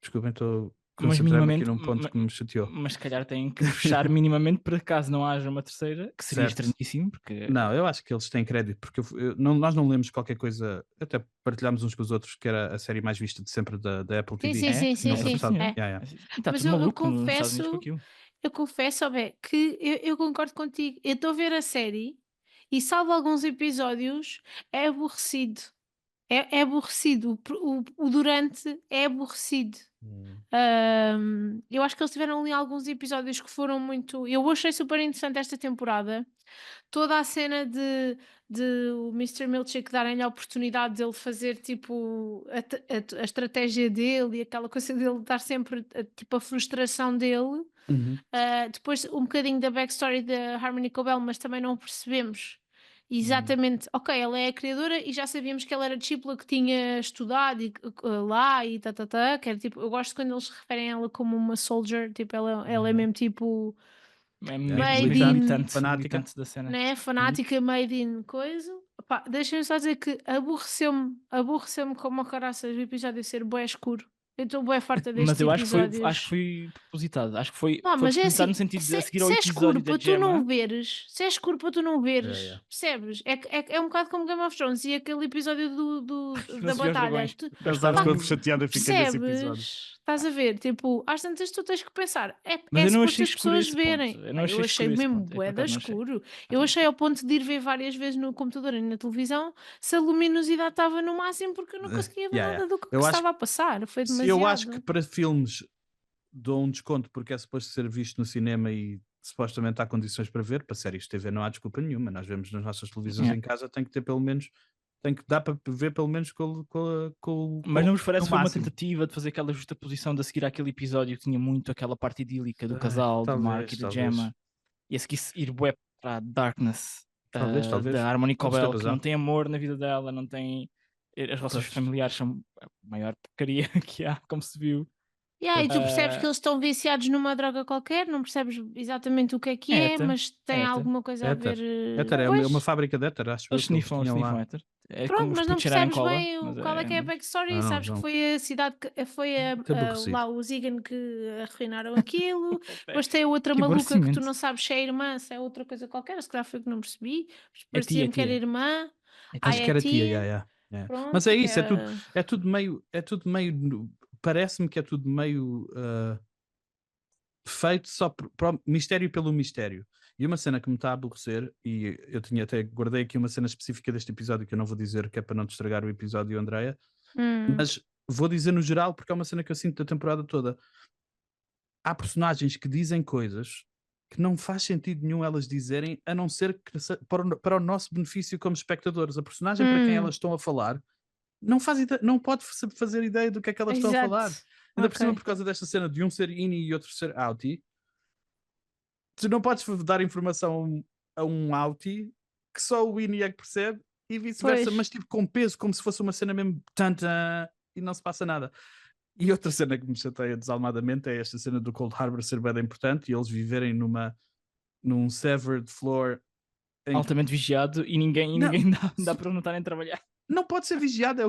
Desculpem, estou Mas concentrando aqui minimamente, num ponto que me chateou. mas se calhar têm que fechar minimamente para caso não haja uma terceira, que seria Certo. estranhíssimo, porque Não, eu acho que eles têm crédito, porque nós não lemos qualquer coisa, até partilhámos uns com os outros, que era a série mais vista de sempre da Apple Sim, TV. sim, sim, Não sim, sim. passado. É. E está Mas tudo eu maluco nos Estados Unidos com confesso, aquilo. eu confesso, Bé, que eu concordo contigo. Eu estou a ver a série e, salvo alguns episódios, é aborrecido. É aborrecido. O durante é aborrecido. Eu acho que eles tiveram ali alguns episódios que foram muito. Eu achei super interessante esta temporada. Toda a cena de o Mr. Milkshake darem-lhe a oportunidade dele fazer tipo a estratégia dele e aquela coisa dele dar sempre tipo a frustração dele. Uhum. Depois um bocadinho da backstory da Harmony Cobell, mas também não percebemos exatamente, ok, ela é a criadora e já sabíamos que ela era discípula que tinha estudado lá e tá, que era tipo, eu gosto quando eles se referem a ela como uma soldier, tipo, ela é mesmo tipo, É Made mesmo in- militante, fanática. militante da cena. né, fanática, made in coisa. Pá, deixa-me só dizer que aborreceu-me como a caraças o episódio ser bué escuro. Eu estou bué farta destes Mas eu episódios. acho que foi propositado. Acho que foi Não, mas é propositado assim, no sentido de a seguir ao se é episódio escuro da para tu não Gemma. veres, se é escuro para tu não veres, Yeah. percebes? É um bocado como Game of Thrones e aquele episódio da Os batalha. dragões. Tu Eu sabes Pá, quando chateado eu fiquei nesse episódio. percebes? Estás a ver? Tipo, às tantas tu tens que pensar, Mas é eu não suposto achei as escuro pessoas esse verem. ponto. Eu Pá, não eu achei achei escuro esse mesmo ponto. bué Por da acaso não achei. escuro. Eu achei ao ponto de ir ver várias vezes no computador e na televisão se a luminosidade estava no máximo porque eu não conseguia ver Yeah, nada do que Eu acho estava a passar. Foi Eu acho que demasiado. para filmes dou um desconto porque é suposto ser visto no cinema e supostamente há condições para ver. Para séries de TV não há desculpa nenhuma. Nós vemos nas nossas televisões Yeah. em casa, tem que ter pelo menos, tem que dar para ver pelo menos Mas não vos parece no que foi uma máximo. tentativa de fazer aquela justaposição de a seguir àquele episódio que tinha muito aquela parte idílica do casal, do Mark e da talvez. Gemma, e a seguir ir bué para a Darkness Talvez. da Harmony Podes ter Cobell, que razão. não tem amor na vida dela, não tem. As relações Pois. familiares são a maior porcaria que há, como se viu. E tu percebes Ah, que eles estão viciados numa droga qualquer, não percebes exatamente o que é, éter, mas tem éter. alguma coisa a Éter. ver. Éter é Pois, uma fábrica de éter, acho eu, Eles que eles sniffam tinham lá. éter. É pronto, como os mas não putos cheirarem percebes cola. bem Mas qual é que é a backstory. Não, Sabes não. que foi a cidade, foi Muito aborrecido. lá o Zigan que arruinaram aquilo. Depois tem a outra Que maluca que tu aborrecimento. não sabes se é irmã, se é outra coisa qualquer. Se calhar foi que não percebi. É tia, Parecia-me que era tia. irmã. É Acho tia. que era tia, tia. yeah. Pronto, Mas é que isso, é tudo meio, parece-me que é tudo meio feito só mistério pelo mistério. E uma cena que me está a aborrecer, e eu tinha até guardei aqui uma cena específica deste episódio que eu não vou dizer, que é para não te estragar o episódio, Andreia, mas vou dizer no geral porque é uma cena que eu sinto da temporada toda. Há personagens que dizem coisas que não faz sentido nenhum elas dizerem, a não ser que para o nosso benefício como espectadores. A personagem para quem elas estão a falar não pode fazer ideia do que é que elas estão a falar. Exato. Ainda por cima, Ok. por causa desta cena de um ser ini e outro ser outie, tu não podes dar informação a um outie que só o ini é que percebe e vice-versa, Pois. mas tipo com peso, como se fosse uma cena mesmo tanta e não se passa nada. E outra cena que me chateia desalmadamente é esta cena do Cold Harbor ser bem importante e eles viverem num severed floor em que Altamente vigiado e ninguém Não, dá para não estarem a trabalhar. não pode ser vigiado,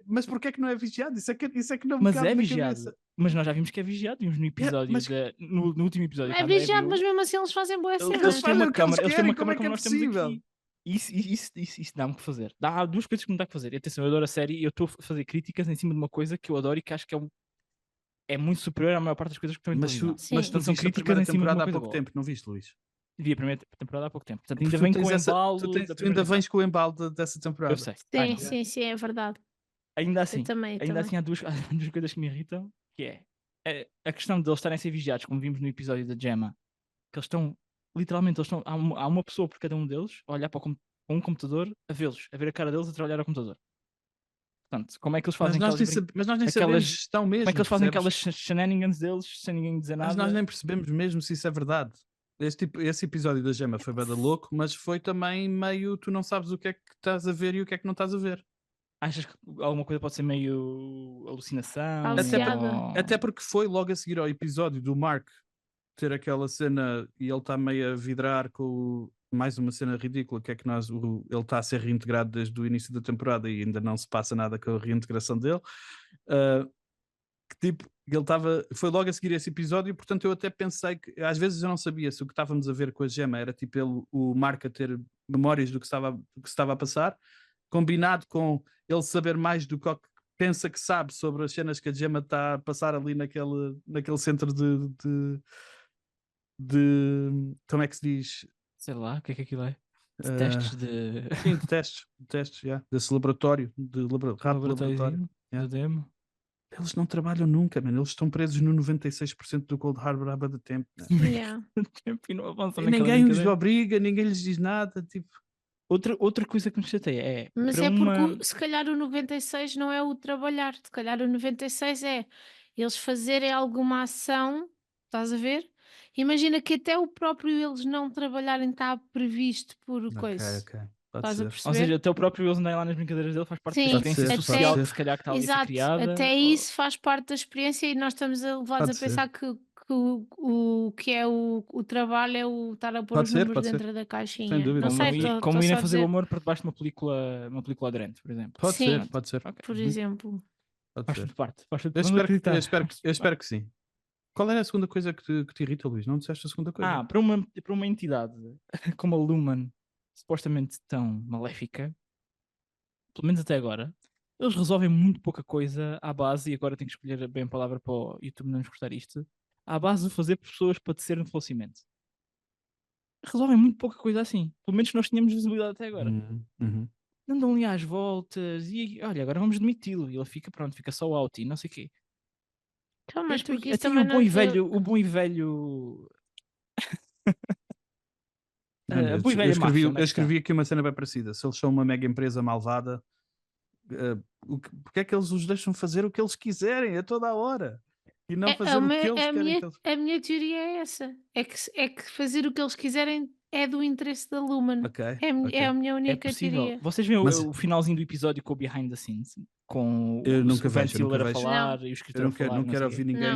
mas porquê é que não é vigiado? Isso é que não me Mas cabe é na vigiado. cabeça. Mas nós já vimos que é vigiado. Vimos no episódio, mas- no último episódio. É que a Andrea vigiado, viu, mas mesmo assim eles fazem boa eles cena. Eles têm uma fazem o que eles câmara, eles têm uma querem, como câmara é que como é nós temos possível? aqui. Isso dá-me que fazer. Há duas coisas que me dá que fazer. E atenção, eu adoro a série e eu estou a fazer críticas em cima de uma coisa que eu adoro e que acho que é muito superior à maior parte das coisas que estão em Mas televisão. tu Sim. viste Portanto, são a críticas primeira em cima de uma temporada há coisa pouco boa. tempo, não viste, Luís? Vi a primeira temporada há pouco tempo. Portanto, Porque ainda tu vem tens com o essa- embalo tu da ainda primeira vens com o embalo dessa temporada. temporada. Eu sei. I know. Sim, é verdade. Ainda Eu assim, também. há duas coisas que me irritam, que é a questão de eles estarem a ser vigiados, como vimos no episódio da Gemma, que eles estão, literalmente, há uma pessoa por cada um deles a olhar para um computador, a vê-los, a ver a cara deles a trabalhar ao computador. Portanto, como é que eles Mas fazem nós nem, aquelas sabemos aquelas- gestão mesmo. como é que eles fazem percebes? aquelas shenanigans deles sem ninguém dizer Mas nada? nós nem percebemos mesmo se isso é verdade. Esse episódio da Gemma foi bem louco, mas foi também meio tu não sabes o que é que estás a ver e o que é que não estás a ver. Achas que alguma coisa pode ser meio alucinação? Falseada. Até porque foi logo a seguir ao episódio do Mark ter aquela cena e ele está meio a vidrar com mais uma cena ridícula, que é que ele está a ser reintegrado desde o início da temporada e ainda não se passa nada com a reintegração dele. Que tipo, foi logo a seguir esse episódio, portanto eu até pensei que, às vezes eu não sabia se o que estávamos a ver com a Gemma era tipo o Mark a ter memórias do que estava a passar, combinado com ele saber mais do que pensa que sabe sobre as cenas que a Gemma está a passar ali naquele centro de como é que se diz? Sei lá, o que é que aquilo é? De Ah, testes de Sim, de testes, yeah, desse laboratório, rato de laboratório. laboratório, yeah. do demo. Eles não trabalham nunca, mano. Eles estão presos no 96% do Cold Harbor há bastante tempo. Yeah. E não avançam E naquela ninguém os brincadeira. obriga, ninguém lhes diz nada. Tipo, Outra coisa que me chateia é Mas para é uma... porque se calhar o 96 não é o trabalhar, se calhar o 96 é eles fazerem alguma ação, estás a ver? Imagina que até o próprio eles não trabalharem está previsto por coisa. ok. Pode Estás a ser. perceber? Ou seja, até o próprio eles andam lá nas brincadeiras dele faz parte Sim, da experiência pode ser, social pode que ser. se calhar que está ali a ser Exato, criada. até ou- isso faz parte da experiência e nós estamos levados Pode a pensar que o que é o trabalho é o estar a pôr Pode os ser, números pode ser. dentro da caixinha. Sem dúvida, Não pode sei, ser. estou como só irem a fazer o dizer, amor por debaixo de uma película aderente, por exemplo. Pode Sim. ser, pode ser. Ok. por exemplo. Pode Faz ser. tudo parte. Faz tudo... Eu Vamos espero, que, acreditar. eu espero que sim. Qual era a segunda coisa que te irrita, Luís? Não disseste a segunda coisa? Para uma entidade como a Lumen, supostamente tão maléfica, pelo menos até agora, eles resolvem muito pouca coisa à base, e agora tenho que escolher bem a palavra para o YouTube não nos cortar isto, à base de fazer pessoas padecerem de falecimento. Resolvem muito pouca coisa assim. Pelo menos que nós tínhamos visibilidade até agora. Uhum. Andam ali às voltas e olha, agora vamos demiti-lo. E ele fica, pronto, fica só out e não sei o quê. Então, mas porque isso Até também o bom e não... velho, o bom e velho. Olha, A boa e eu velha escrevi, máfia, eu onde é que está? escrevi aqui uma cena bem parecida. Se eles são uma mega empresa malvada, porque é que eles os deixam fazer o que eles quiserem a toda a hora? E não fazer o que eles querem que eles... a minha teoria é essa. É que fazer o que eles quiserem é do interesse da Lumen. Ok, É a minha É única possível. teoria. Vocês veem Mas- o finalzinho do episódio com o behind the scenes? Com Eu o nunca Ben vejo, eu nunca Stiller a vejo. falar e o Eu escritor não a falar. não quero sei o ouvir quê. ninguém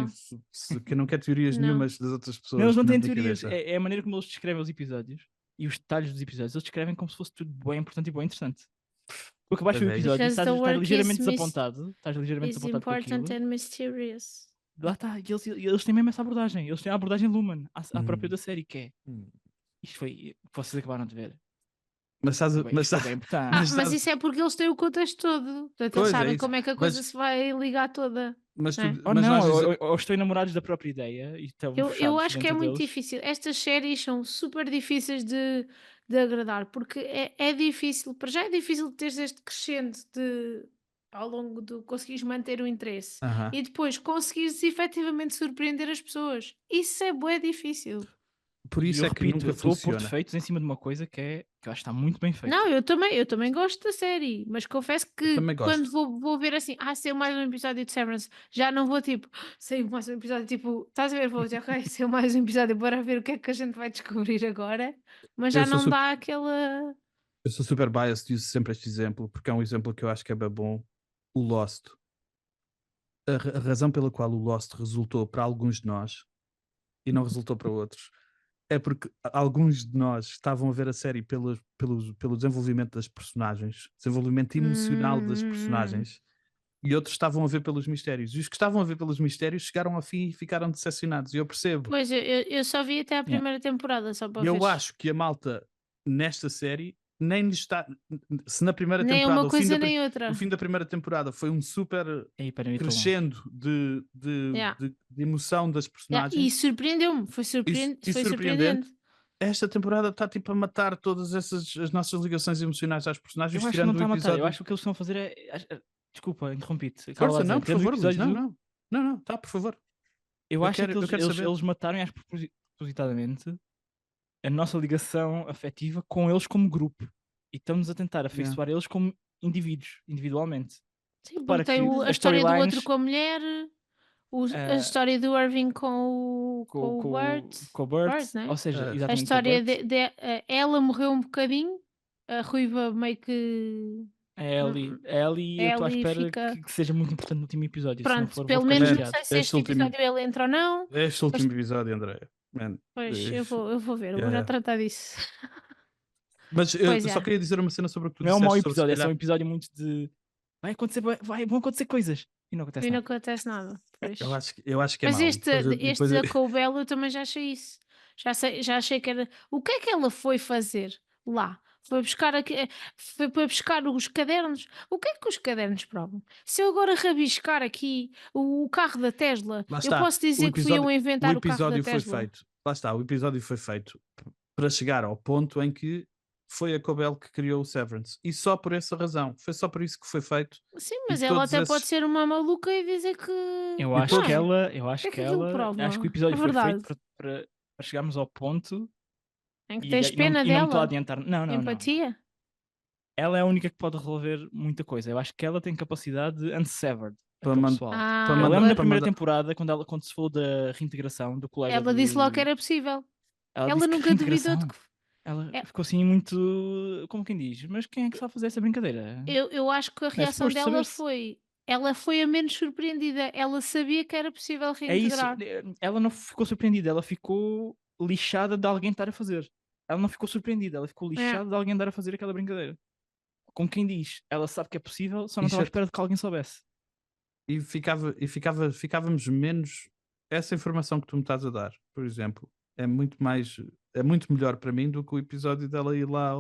Não. que não quer teorias Não. nenhumas das outras pessoas. Não, eles não na têm minha teorias. cabeça. É a maneira como eles descrevem os episódios e os detalhes dos episódios. Eles descrevem como se fosse tudo bem importante e bem interessante. Tu acabaste de ver o Pois é. episódio e Because the estás work ligeiramente is desapontado. Estás ligeiramente It's desapontado com important aquilo. and mysterious. Lá está. E eles têm mesmo essa abordagem. Eles têm a abordagem Lumen à própria Hum. da série, que é. Isto foi o que vocês acabaram de ver. Mas estás a- Isto mas foi estás- bem importante. Mas sabes- isso é porque eles têm o contexto todo. Portanto, Pois, eles é sabem isso. como é que a coisa Mas- se vai ligar toda. mas tu, É. Ou mas não, nós dizer- ou estão enamorados da própria ideia e estão Eu fechados acho que é dentro muito deles. difícil. Estas séries são super difíceis de agradar, porque é difícil, para já é difícil ter este crescente de ao longo do conseguires manter o interesse Aham. e depois conseguires efetivamente surpreender as pessoas. Isso é bué difícil. Por E isso eu é que repito, nunca eu estou a pôr funciona. defeitos em cima de uma coisa que eu acho que está muito bem feita. Não, eu também gosto da série, mas confesso que também gosto. quando vou ver assim, saiu mais um episódio de Severance, já não vou tipo, saiu mais um episódio, tipo, estás a ver, vou dizer, ok, saiu mais um episódio, bora ver o que é que a gente vai descobrir agora, mas já Eu sou não super- dá aquela. Eu sou super biased e uso sempre este exemplo, porque é um exemplo que eu acho que é bem bom. O Lost. A razão pela qual o Lost resultou para alguns de nós e não resultou para outros é porque alguns de nós estavam a ver a série pelo desenvolvimento das personagens, desenvolvimento emocional das personagens, e outros estavam a ver pelos mistérios. E os que estavam a ver pelos mistérios chegaram ao fim e ficaram decepcionados. E eu percebo. Pois, eu só vi até a primeira temporada, só para E eu ver. acho que a malta nesta série nem lhe está. Se na primeira Nem temporada, uma coisa nem outra. o fim da primeira temporada foi um super Aí, para mim, estou longe. crescendo de Yeah. emoção das Yeah, personagens. e surpreendeu-me, foi e surpreendente. Esta temporada está tipo a matar todas as nossas ligações emocionais às personagens, Eu acho que não tirando está a o matar. episódio. Eu acho que o que eles estão a fazer é. Desculpa, interrompi-te. Força, não, por Tendo o favor, Luís, episódio não, tá, por favor. Eu acho quero- que eu quero eles saber. mataram, acho propositadamente, a nossa ligação afetiva com eles como grupo. E estamos a tentar afeiçoar eles como indivíduos, individualmente. Sim, Repara porque tem que a as história do storylines- outro com a mulher, a história do Irving com o Bert. com o Bert, Bert, né? ou seja, A A exatamente história com o Bert. ela morreu um bocadinho, a Ruiva meio que. A Ellie, eu estou à Ellie espera fica- que seja muito importante no último episódio. se não Pronto, for, pelo vou ficar menos não chateado. sei se este episódio ele entra ou não. Este último episódio, André. Man, Pois, este- eu vou ver, eu vou Yeah, já yeah. tratar disso. Mas eu Pois só é. queria dizer uma cena sobre o que tu Não é um disseste. mau sobre, se episódio, é só um calhar- episódio muito de. Vão acontecer coisas. E não acontece E não nada. acontece nada. Pois. Eu acho que é Mas mau. este Depois da Cobel eu também já achei isso. Já achei que era. O que é que ela foi fazer lá? Foi buscar foi para buscar os cadernos. O que é que os cadernos provam? Se eu agora rabiscar aqui o carro da Tesla, Lá eu está, posso dizer o que fui eu a o inventar o carro da episódio foi Tesla. feito. Lá está, o episódio foi feito para chegar ao ponto em que foi a Cobel que criou o Severance. E só por essa razão. Foi só por isso que foi feito. Sim, mas E ela todos até esses- pode ser uma maluca e dizer que. Eu E acho todos- que ela. que é que aquilo prova? Acho que o episódio É foi verdade. feito para chegarmos ao ponto. Em que e tens não- pena e não me estou a dela. adiantar. Não. Empatia. Ela é a única que pode resolver muita coisa. Eu acho que ela tem capacidade de unsevered. Para aquele man- pessoal. para Eu Ah, mandar- lembro na para primeira mandar- temporada, quando se falou da reintegração do colega. ela disse logo que era possível. Ela disse nunca duvidou de reintegração? que. Ela É. ficou assim muito, como quem diz, mas quem é que sabe fazer essa brincadeira? Eu acho que a reação suposto dela saber-se. ela foi a menos surpreendida. Ela sabia que era possível É isso, reintegrar. ela não ficou surpreendida, ela ficou lixada de alguém estar a fazer. Ela não ficou surpreendida, ela ficou É. lixada de alguém estar a fazer aquela brincadeira. Como quem diz, ela sabe que é possível, só não estava à Exato. espera de que alguém soubesse. E ficávamos menos essa informação que tu me estás a dar, por exemplo, é muito melhor para mim do que o episódio dela ir lá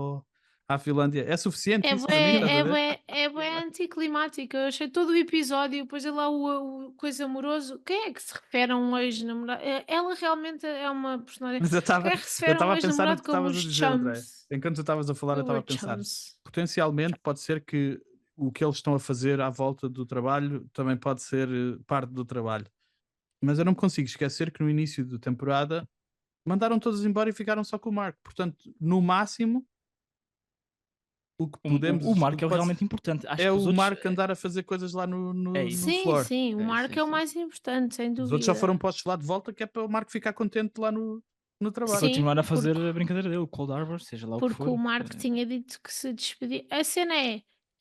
à Finlândia. É suficiente isso para mim, estás a ver? É bué anticlimático. Eu achei todo o episódio, depois é lá o coisa amoroso. Quem é que se refere a um ex-namorado? Ela realmente é uma personagem. Mas eu Quem é que refere a estava um a pensar no ex-namorado que tu como estavas a os dizer, André. chums? Enquanto tu estavas a falar, eu estava a Como os pensar, chums. potencialmente pode ser que o que eles estão a fazer à volta do trabalho também pode ser parte do trabalho. Mas eu não me consigo esquecer que no início da temporada mandaram todos embora e ficaram só com o Mark. Portanto, no máximo, o que podemos. O Mark o que é o pode realmente ser- importante. Acho é que o os outros. Mark andar a fazer coisas lá no É isso. no Sim, floor. sim, o É isso, Mark é é o isso. mais importante, sem Os outros só foram dúvida. postos lá de volta, que é para o Mark ficar contente lá no E trabalho. Sim, continuar a fazer porque- a brincadeira dele, o Cold Harbor, seja lá o que Porque for. o Mark tinha dito que se despedia. A cena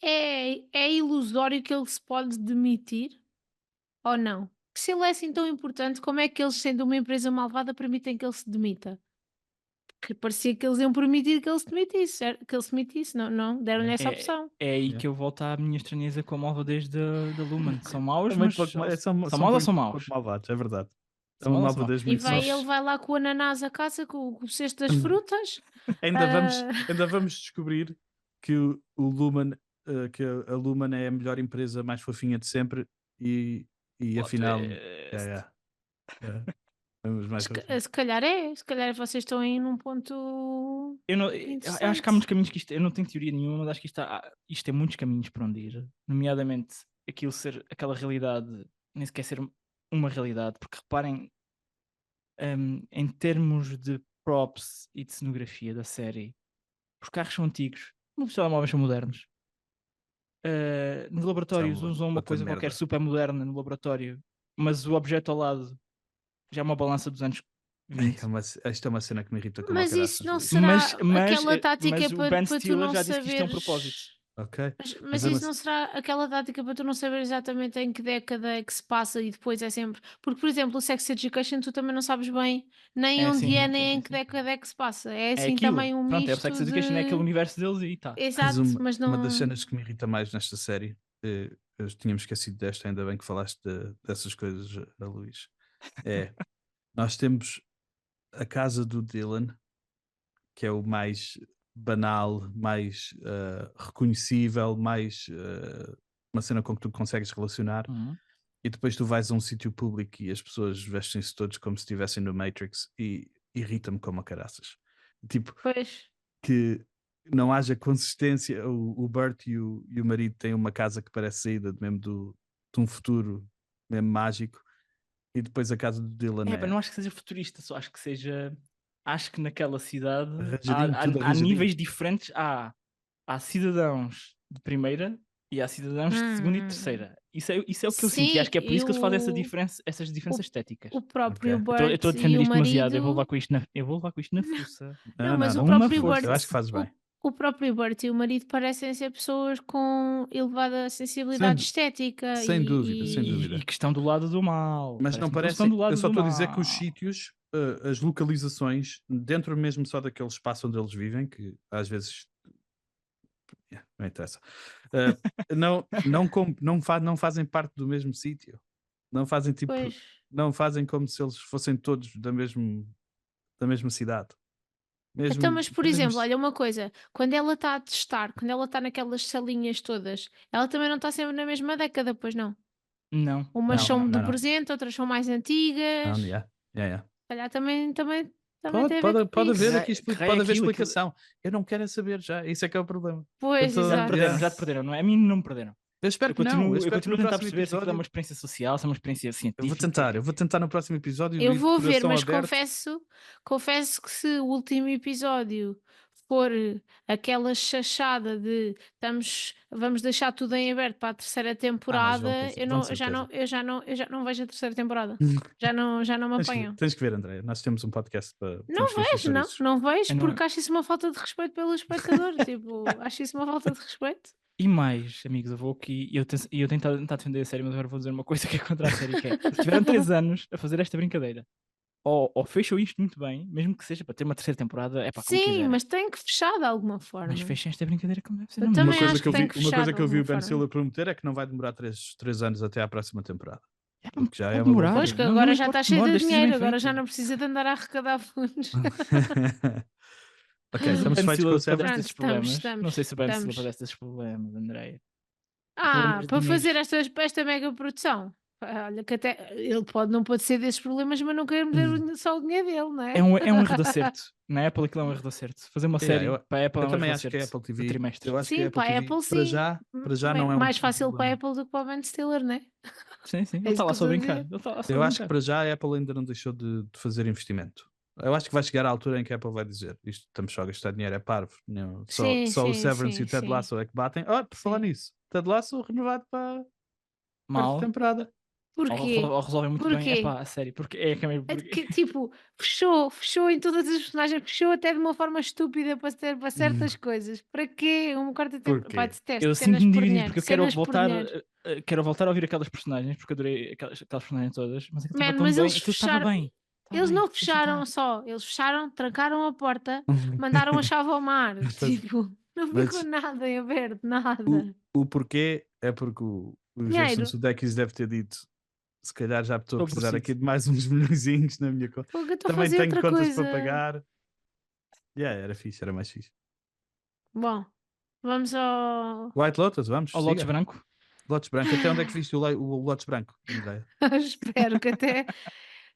é ilusório que ele se pode demitir ou não? Que se ele é assim tão importante, como é que eles, sendo uma empresa malvada, permitem que ele se demita? Que parecia que eles iam permitir que ele se demitisse, que ele se demitisse, não, deram-lhe essa opção. É aí É. que eu volto à minha estranheza com a malvadez da Lumen. São maus, É muito mas pouco, são são maus ou são pouco maus? malvados, é verdade. É São uma maus ou são maus? malvadez E muito ele vai lá com o ananás a casa, com o cesto das frutas. Ah, ainda vamos descobrir que o Lumen, que a Lumen é a melhor empresa mais fofinha de sempre e Plot afinal twist. vamos mais fofinhos. se calhar vocês estão aí num ponto Eu acho que há interessante. muitos caminhos que isto. Eu não tenho teoria nenhuma, mas acho que isto tem muitos caminhos para onde ir. Nomeadamente aquilo ser aquela realidade, nem sequer ser uma realidade, porque reparem, em termos de props e de cenografia da série, os carros são antigos, os telemóveis são modernos. Nos laboratórios São usam uma outra coisa merda. qualquer super moderna no laboratório, mas o objeto ao lado já é uma balança dos anos 20. Isto é uma cena que me irrita como Mas ao isso não caraças, será Mas aquela tática o Ben para tu Stiller não já disse que isto é um saberes. propósito. ok? Mas Mas isso mesmo não será aquela tática para tu não saber exatamente em que década é que se passa e depois é sempre. Porque, por exemplo, o Sex Education tu também não sabes bem nem É, onde sim, é, sim, nem sim, em que sim. década é que se passa. É É assim aquilo. também um Pronto, é o misto Sex Education, é aquele de. universo deles e tá. Exato, mas uma das não. cenas que me irrita mais nesta série, eu tínhamos esquecido desta, ainda bem que falaste dessas coisas, a Luís. Nós temos a casa do Dylan, que é o mais banal, mais reconhecível, mais uma cena com que tu consegues relacionar. Uhum. E depois tu vais a um sítio público e as pessoas vestem-se todos como se estivessem no Matrix e irrita-me como a caraças. Tipo, Pois. que não haja consistência. O Bert e o marido têm uma casa que parece saída mesmo de um futuro mesmo mágico, e depois a casa do Dylan Mas não acho que seja futurista, só acho que seja. Acho que naquela cidade Arranjadinho, tudo há arranjadinho. níveis diferentes. Há cidadãos de primeira e há cidadãos de segunda e terceira. Isso é o que eu senti. Acho que é por isso que eles fazem essas diferenças estéticas. O próprio Ok. Eu Bert estou a e defender o isto demasiado. Eu vou marido. levar com isto na fuça. Não, mas o Uma próprio força. Bert. Eu acho que fazes bem. O próprio Bert e o marido parecem ser pessoas com elevada sensibilidade Sem- estética sem dúvida, sem E, dúvida. e que estão do lado do mal. Mas não Parece-me que eles parecem. estão do lado Eu só do estou a dizer que os mal. sítios, as localizações, dentro mesmo só daquele espaço onde eles vivem, que às vezes. Não interessa. Não fazem parte do mesmo sítio. Não fazem tipo. Pois. Não fazem como se eles fossem todos da mesma cidade. Mesmo, Então, mas por mesmo- exemplo, olha uma coisa, quando ela está a testar, quando ela está naquelas salinhas todas, ela também não está sempre na mesma década, pois não? Não. Umas não, são não, do não. presente, outras são mais antigas. Não, yeah. Se calhar também tem a ver Pode com haver isso. aqui Que raio pode haver aquilo, explicação. Eu não quero é saber já. Isso é que é o problema. Pois, Eu tô- exato. Já te perderam, não é? A mim não me perderam. Eu espero que não. Eu espero que continuo a no tentar próximo perceber se aquilo é uma episódio. experiência social, se é uma experiência científica. Eu vou tentar no próximo episódio. Eu ir de vou ver, coração mas aberto. confesso que se o último episódio for aquela chachada de vamos deixar tudo em aberto para a terceira temporada, eu já não vejo a terceira temporada. Já não me apanham. Tens que ver, André. Nós temos um podcast para. Não temos que ver vejo, sobre não, isso. não vejo, Eu não- porque acho isso uma falta de respeito pelo espectador. Tipo, acho isso uma falta de respeito. E mais, amigos, eu vou aqui e eu tenho tentar defender a série, mas agora vou dizer uma coisa que é contra a série, que é, eles tiveram 3 anos a fazer esta brincadeira. Ou fecham isto muito bem, mesmo que seja para ter uma terceira temporada, é para como Sim, quiserem. mas tem que fechar de alguma forma. Mas fechem esta brincadeira como deve ser. Eu não, também mas- acho que tem que uma fechar coisa de que eu vi o alguma Ben forma. Stiller prometer é que não vai demorar 3 anos até à próxima temporada. É, Porque já pode é uma boa demorar. Pois que Não- agora não já importa está que cheio demore, de desde que seja dinheiro, bem agora feito. já não precisa de andar a arrecadar fundos. Ok, Mas o estamos Ben feitos com o Stiller Severance. padece desses Estamos, problemas. estamos, Não sei se o Ben Stiller estamos. padece desses problemas, Andréia. Ah, Problemas de para fazer dinheiros. esta mega produção. Olha, que até ele não pode ser desses problemas, mas não quer meter só o dinheiro dele, não é? É um erro de acerto. Na Apple aquilo é um erro de acerto. Fazer uma Yeah, série para a Apple é eu um também erro de acho que a acerto Apple do TV. trimestre. Eu acho que Sim, a Apple para a TV Apple para sim. já Bem, não é um mais fácil para a problema. Apple do que para o Ben Stiller, não é? Sim, sim. Ele É está isso lá que só a eu estou a brincar. dizer. Ele está lá só a Eu acho que brincar. para já a Apple ainda não deixou de fazer investimento. Eu acho que vai chegar à altura em que a Apple vai dizer isto, estamos só a gastar dinheiro, é parvo. Não, Sim, só o sim, Severance sim, e o Ted sim. Lasso é que batem. Por falar Sim. nisso, Ted Lasso renovado para quarta Mal. temporada. Porquê? Ou resolvem muito bem. Porquê? É pá, a série. Porque é que é mesmo. É de que, tipo, fechou em todas as personagens, fechou até de uma forma estúpida para certas coisas. Para quê? Uma quarta temporada. Porquê? Pá, detesto, Eu cenas sinto-me por dividido dinheiro. porque eu quero Cenas por voltar, dinheiro. quero voltar a ouvir aquelas personagens porque adorei aquelas personagens todas, mas aquilo estava Man, tão mas bem, eles aquilo estava fecharam. bem. Estava Eles bem, não deixa fecharam estar. só, eles fecharam, trancaram a porta, mandaram a chave ao mar. Tipo, não Mas- ficou nada em aberto, nada. O porquê é porque o Jason Dinheiro. Sudeikis deve ter dito se calhar já estou a Estou precisar aborrecido. aqui de mais uns milhõezinhos na minha conta. Fogo, eu estou a Também fazer tenho outra contas coisa. para pagar. Era fixe, era mais fixe. Bom, vamos ao. White Lotus, vamos. Ao Lotus siga. Branco. Lotus Branco. Até onde é que viste o Lotus Branco, Andréia? Espero que até.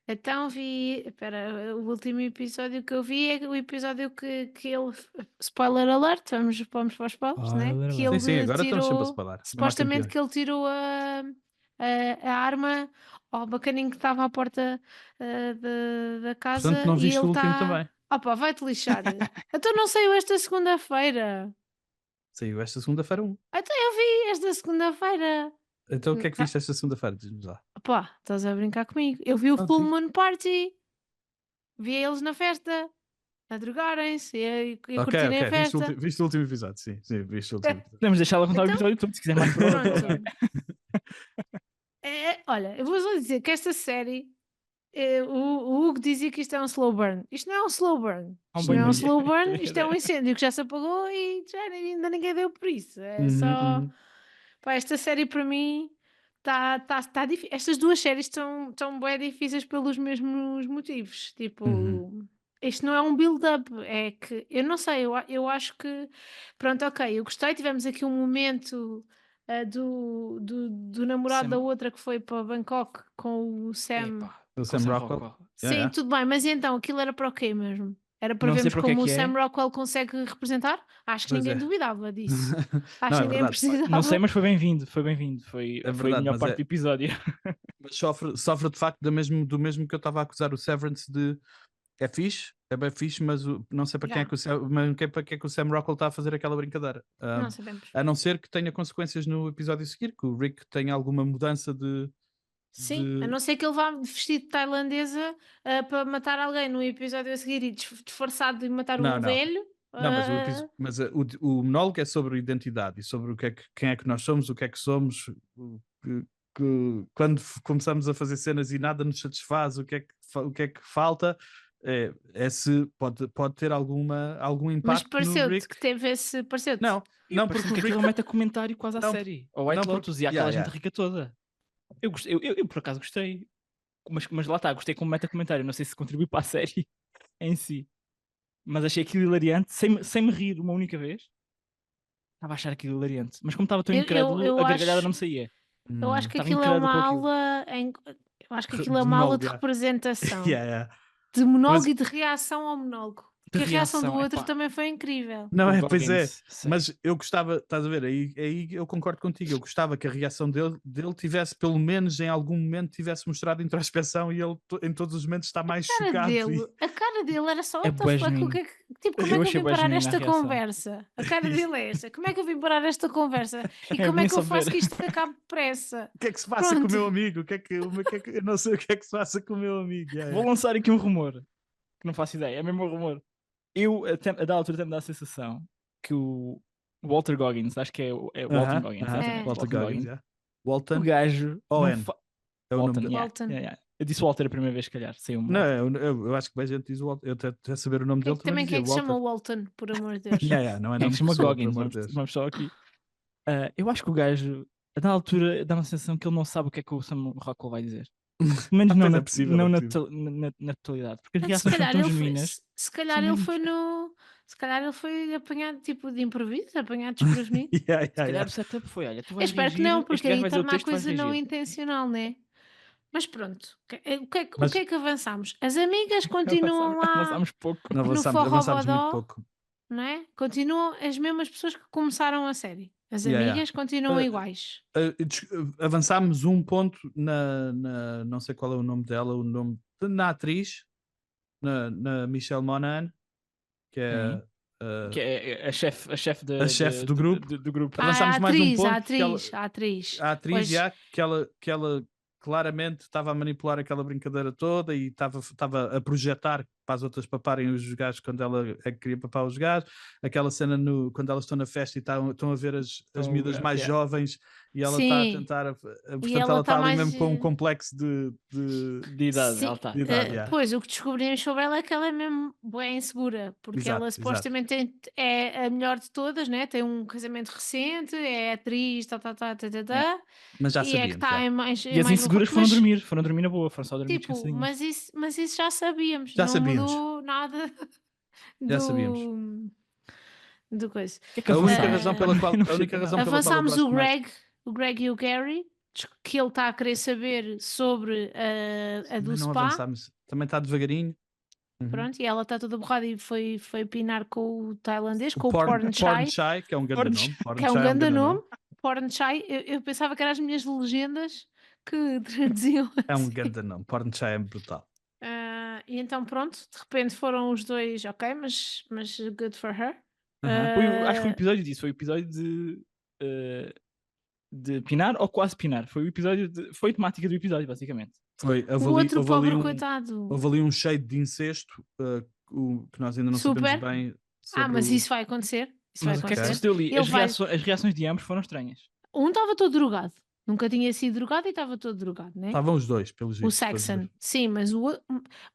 Então vi. Espera, o último episódio que eu vi é o episódio que ele. Spoiler alert, vamos para os spoilers, né? Spoiler Que alert. Sim, ele agora estamos sempre a tirou. spoiler. Ainda mais Supostamente campeões. que ele tirou a arma ao bacaninho que estava à porta da casa. Portanto, não e viste ele o último tá... também. Opa, vai-te lixar. Então não saiu esta segunda-feira. Saiu esta segunda-feira 1. Então eu vi esta segunda-feira. Então o que é que viste esta segunda-feira? Diz-nos lá. Pá, estás a brincar comigo. Eu vi o Ah, Full sim. Moon Party. Vi eles na festa. A drogarem-se e a curtirem a Ok. festa. Viste o último episódio, sim, viste o último episódio. Podemos deixá-la contar Então- o episódio todo, se quiser mais para Pronto. outro. Olha, eu vou só dizer que esta série, o Hugo dizia que isto é um slow burn. Isto não é um slow burn. Um Isto não é um banho-maria. slow burn, isto é um incêndio que já se apagou e já ainda ninguém deu por isso. É só. Pá, esta série para mim está difícil. Estas duas séries estão bem difíceis pelos mesmos motivos. Tipo, isto não é um build-up, é que eu não sei, eu acho que pronto, ok, eu gostei. Tivemos aqui um momento do namorado Sam- da outra que foi para Bangkok com o Sam. Epá, O com Sam Rockwell. Sim, Yeah. tudo bem, mas então aquilo era para o quê mesmo? Era para Não sei vermos para o que é como o que é. Sam Rockwell consegue representar? Acho que Pois ninguém é. duvidava disso. Acho Não, que é ninguém verdade. precisava. Não sei, mas foi bem-vindo. Foi bem-vindo. Foi a verdade, melhor mas parte é- do episódio. Mas sofre de facto do mesmo que eu estava a acusar o Severance de é fixe, é bem fixe, mas não sei para quem é que para que é que o Sam Rockwell está a fazer aquela brincadeira. Não sabemos. A não ser que tenha consequências no episódio a seguir, que o Rick tenha alguma mudança de. Sim, a não ser que ele vá vestido de tailandesa para matar alguém no episódio a seguir e disfarçado de matar Não, um não. velho. Não, mas o monólogo é sobre identidade e sobre quem é que nós somos, o que é que somos, quando começamos a fazer cenas e nada nos satisfaz, o que é que falta, se pode ter algum Mas impacto no pareceu-te Rick. que teve esse. Pareceu-te? Não, Não, porque porque o aquilo Rick. mete comentário quase à Não, série. Ao White não, porque- Lotus e àquela Yeah, gente rica toda. Eu, gostei, eu por acaso gostei. Mas lá está, gostei como meta-comentário. Não sei se contribui para a série em si. Mas achei aquilo hilariante, sem me rir uma única vez. Estava a achar aquilo hilariante. Mas como estava tão Eu incrédulo, a gargalhada acho- não me saía. Eu acho que Estava aquilo é incrédulo uma com aquilo. aula eu acho que aquilo é De uma aula monólogo, de yeah. representação. Yeah. De monólogo Mas- e de reação ao monólogo. que a reação do reação, outro epá. também foi incrível. Não O é? Pois é. Goggins, sei. Mas eu gostava, estás a ver, aí eu concordo contigo. Eu gostava que a reação dele tivesse, pelo menos em algum momento, tivesse mostrado introspeção e ele em todos os momentos está mais chocado. A cara dele era só É what the bué fuck, o genuíno. que é tipo, como é Eu que eu achei vim bué parar genuína a esta reação. conversa? A cara dele é esta, como é que eu vim parar esta conversa? E É como é bem que eu só faço ver. que isto acabe depressa? O que é que se passa com o Pronto. meu amigo? Eu não sei o que é que se passa com o meu amigo. Vou lançar aqui um rumor, que não faço ideia, é mesmo um rumor. A da altura tem-me dá a sensação que o Walter Goggins, acho que é Walton Goggins, exatamente, Walter Walton Goggins, o Walton gajo Owen. não fa... é o nome Walton, dele. Walton. yeah. Eu disse Walter a primeira vez, se calhar, saiu um Não, Walter. eu acho que bem gente diz o Walter. Eu até saber o nome dele Também quem é dizia que se chama Walter. Walton, por amor de Deus? Não é Quem é nome que se chama de pessoa, Goggins? pelo amor de Deus. Vamos só aqui. Eu acho que o gajo, a da altura, dá uma sensação que ele não sabe o que é que o Sam Rockwell vai dizer. Pelo menos não, Pois na, é possível, não é na, possível. na totalidade. Porque as Mas reações são tão genuínas. se calhar são ele mesmo- foi no. Se calhar ele foi apanhado tipo de improviso, apanhado desprevenido. Yeah, Se calhar yeah. o setup foi, olha, tu Eu vais espero que reagir, não, este porque gajo aí vai dizer o torna a texto, tu vais coisa não reagir. intencional, né? Mas pronto, o Mas- que é que avançamos? As amigas continuam lá Avançámos pouco. Não no avançámos muito Forró pouco. não é? Continuam as mesmas pessoas que começaram a série. As Yeah, amigas continuam Uh, iguais. Avançámos um ponto não sei qual é o nome dela, na atriz, na Michelle Monaghan, que é Que é a chefe a chefe do grupo. do grupo. Avançámos a mais um atriz, ponto a atriz, que a atriz. a atriz Pois, já, que ela claramente estava a manipular aquela brincadeira toda e estava a projetar para as outras paparem os gajos quando ela é que queria papar os gajos. Aquela cena quando elas estão na festa e estão a ver as Estão a miúdas ver, mais yeah. jovens e ela está a sim. tentar. E Portanto, ela ela está está ali mais. mesmo com um complexo de De idade, Sim, ela está. de idade, yeah. Pois, o que descobrimos sobre ela é que ela é mesmo bem insegura, porque Exato, ela supostamente é a melhor de todas, né? Tem um casamento recente, é atriz, Yeah. Mas já e é que sabíamos. está Já. em mais, E as mais no inseguras rock, mas, foram dormir na boa, foram só dormir tipo, descansadinhas. mas isso já sabíamos, Já não sabíamos. mudou nada Já sabíamos. do coisa. O que é que A única Ah, razão pela qual, Eu não a única percebo razão nada. pela qual eu Avançámos gosto mais. o Greg e o Gary, que ele está a querer saber sobre a do Também não spa. avançámos. Também está devagarinho. Uhum. Pronto, e ela está toda borrada e foi pinar com o tailandês, com o Porn Porn Shy, que é um grande Porn nome. Porn que é um Shy grande grande nome. Porn Shy, eu pensava que eram as minhas legendas que traduziam É um assim. grande nome. Porn Shy é brutal. E então pronto, de repente foram os dois, ok, mas good for her. Acho que foi o episódio disso, foi o episódio de pinar ou quase pinar. Foi o episódio foi a temática do episódio, basicamente. O outro pobre coitado. Houve ali um shade de incesto que nós ainda não Super. sabemos bem. Mas isso vai acontecer. Isso Mas vai o que é que acontecer. sucedeu ali? Ele As reações de ambos foram estranhas. Um estava todo drogado. Nunca tinha sido drogado e estava todo drogado, né? Estavam os dois, pelos O Saxon. Sim, mas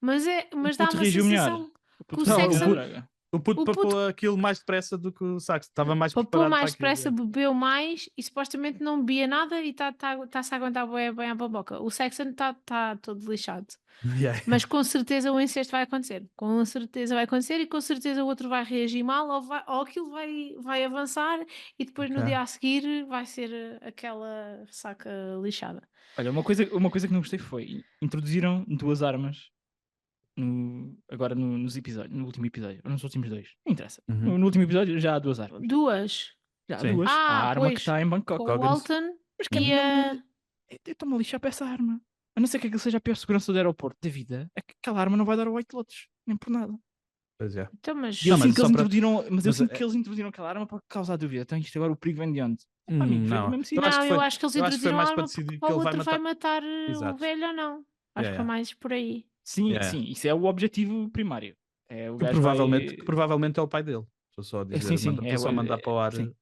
mas dá puto uma reagiu melhor. sensação que o puto reagiu Saxon melhor. O puto O puto- papou aquilo mais depressa do que o Saxon. Estava mais papou preparado mais para depressa, aquilo. bebeu mais e supostamente não bebia nada e está-se a aguentar bem a baboca. O Saxon está todo lixado. Yeah. Mas com certeza o incesto vai acontecer. Com certeza vai acontecer e com certeza o outro vai reagir mal ou aquilo vai avançar e depois no Ok. dia a seguir vai ser aquela saca lixada. Olha, uma coisa que não gostei foi introduziram duas armas agora nos episódios, no último episódio, ou nos últimos dois, não interessa. Uhum. No último episódio já há duas armas. Duas. Já há Sim. duas. A arma que Pois, está em Bangkok. com o Walton Mas que e a... eu estou-me a lixar para essa arma. A não ser que aquilo seja a pior segurança do aeroporto da vida, aquela arma não vai dar ao White Lotus, nem por nada. Pois é. Então, mas... E eu Não, sinto mas que só eles para- introduziram, mas eu mas sinto é- que eles introduziram aquela arma para causar dúvida. Então isto agora o perigo vem de onde? Amigo, foi Não. mesmo assim. Eu acho que foi- eu acho que eles eu acho que foi introduziram mais a para arma decidir porque que ele o vai outro vai matar- matar o Exato. velho ou não. Acho que foi mais por aí. Sim, Yeah. sim, isso é o objetivo primário. É o Que gajo provavelmente, vai... provavelmente é o pai dele. Estou só a dizer. sim, Estou só a mandar para o ar sim.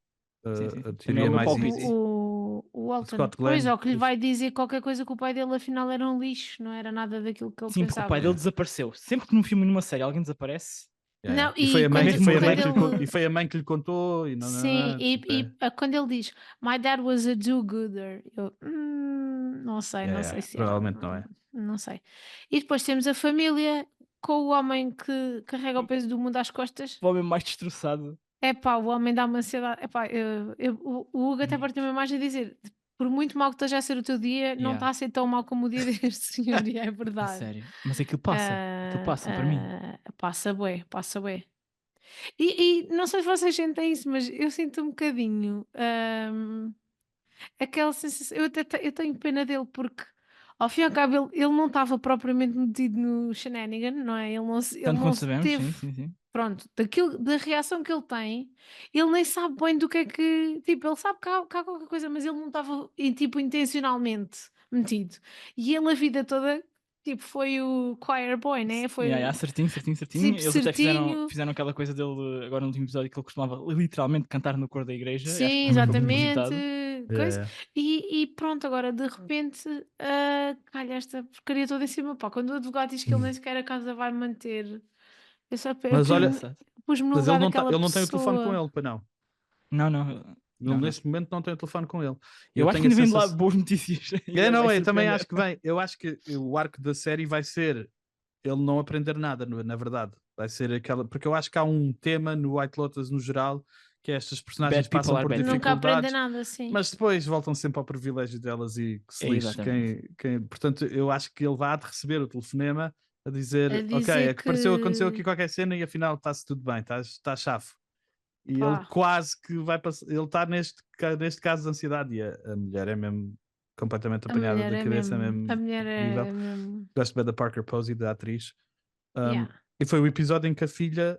Sim, sim. a Também é teoria o meu mais palpite. easy. O Walton. Scott Glenn. Pois, ou que lhe Isso. vai dizer qualquer coisa que o pai dele afinal era um lixo, não era nada daquilo que ele Sim, porque pensava. o pai dele desapareceu. Sempre que num filme e numa série alguém desaparece, Yeah, Não, E foi a mãe, quando- foi a mãe quando que lhe ele- e foi a mãe que lhe contou. E não, Sim, tipo, quando ele diz My dad was a do-gooder, eu não sei, não Yeah, sei se provavelmente não é. Não sei. E depois temos a família com o homem que carrega o peso do mundo às costas. o homem mais destroçado. O homem dá uma ansiedade. O Hugo até partiu uma imagem a dizer: por muito mal que esteja a ser o teu dia, não Yeah. está a ser tão mal como o dia deste senhor, e é A verdade. sério. Mas aquilo passa. Aquilo passa para mim. Passa bué, passa bué. E não sei se vocês sentem isso, mas eu sinto um bocadinho, aquela sensação eu até eu tenho pena dele, porque ao fim e ao cabo ele não estava propriamente metido no shenanigan, não é? Ele Tanto não quanto se sabemos, teve sim. pronto, da reação que ele tem, ele nem sabe bem do que é que tipo, ele sabe que há qualquer coisa, mas ele não estava tipo, intencionalmente metido. E ele a vida toda, tipo, foi o choir boy, né? Foi Certinho. tipo Eles até certinho. fizeram aquela coisa dele agora no último episódio que ele costumava literalmente cantar no coro da igreja. Acho Sim, que foi mesmo exatamente, propositado. coisa. Yeah. E pronto, agora de repente, calha esta porcaria toda em cima. Pá, quando o advogado diz que ele nem sequer a casa vai manter, eu só eu Mas olha, pus-me no mas ele lugar não, daquela ele não tem o telefone com pessoa. ele, para não. Não. Ele neste momento não tem o telefone com ele. Eu acho que tenho a ainda vem de lá sensação... boas notícias. Não, Vai eu também surpreender. acho que vem. Eu acho que o arco da série vai ser ele não aprender nada, na verdade. Vai ser aquela. Porque eu acho que há um tema no White Lotus no geral, que é estas personagens Bad people passam are por bad people. Nunca aprende dificuldades, nada, sim. mas depois voltam sempre ao privilégio delas e que se lixe Exatamente. Portanto, eu acho que ele vai de receber o telefonema a dizer, A ok, dizer aconteceu aqui que qualquer cena e afinal está-se tudo bem, está chafo. E ele pá, quase que vai passar, ele está neste caso de ansiedade, e a mulher é mesmo completamente a apanhada mulher da é cabeça, mesmo, a mesmo mulher incrível. é mesmo, Gosto bem da Parker Posey, da atriz. yeah. E foi o episódio em que a filha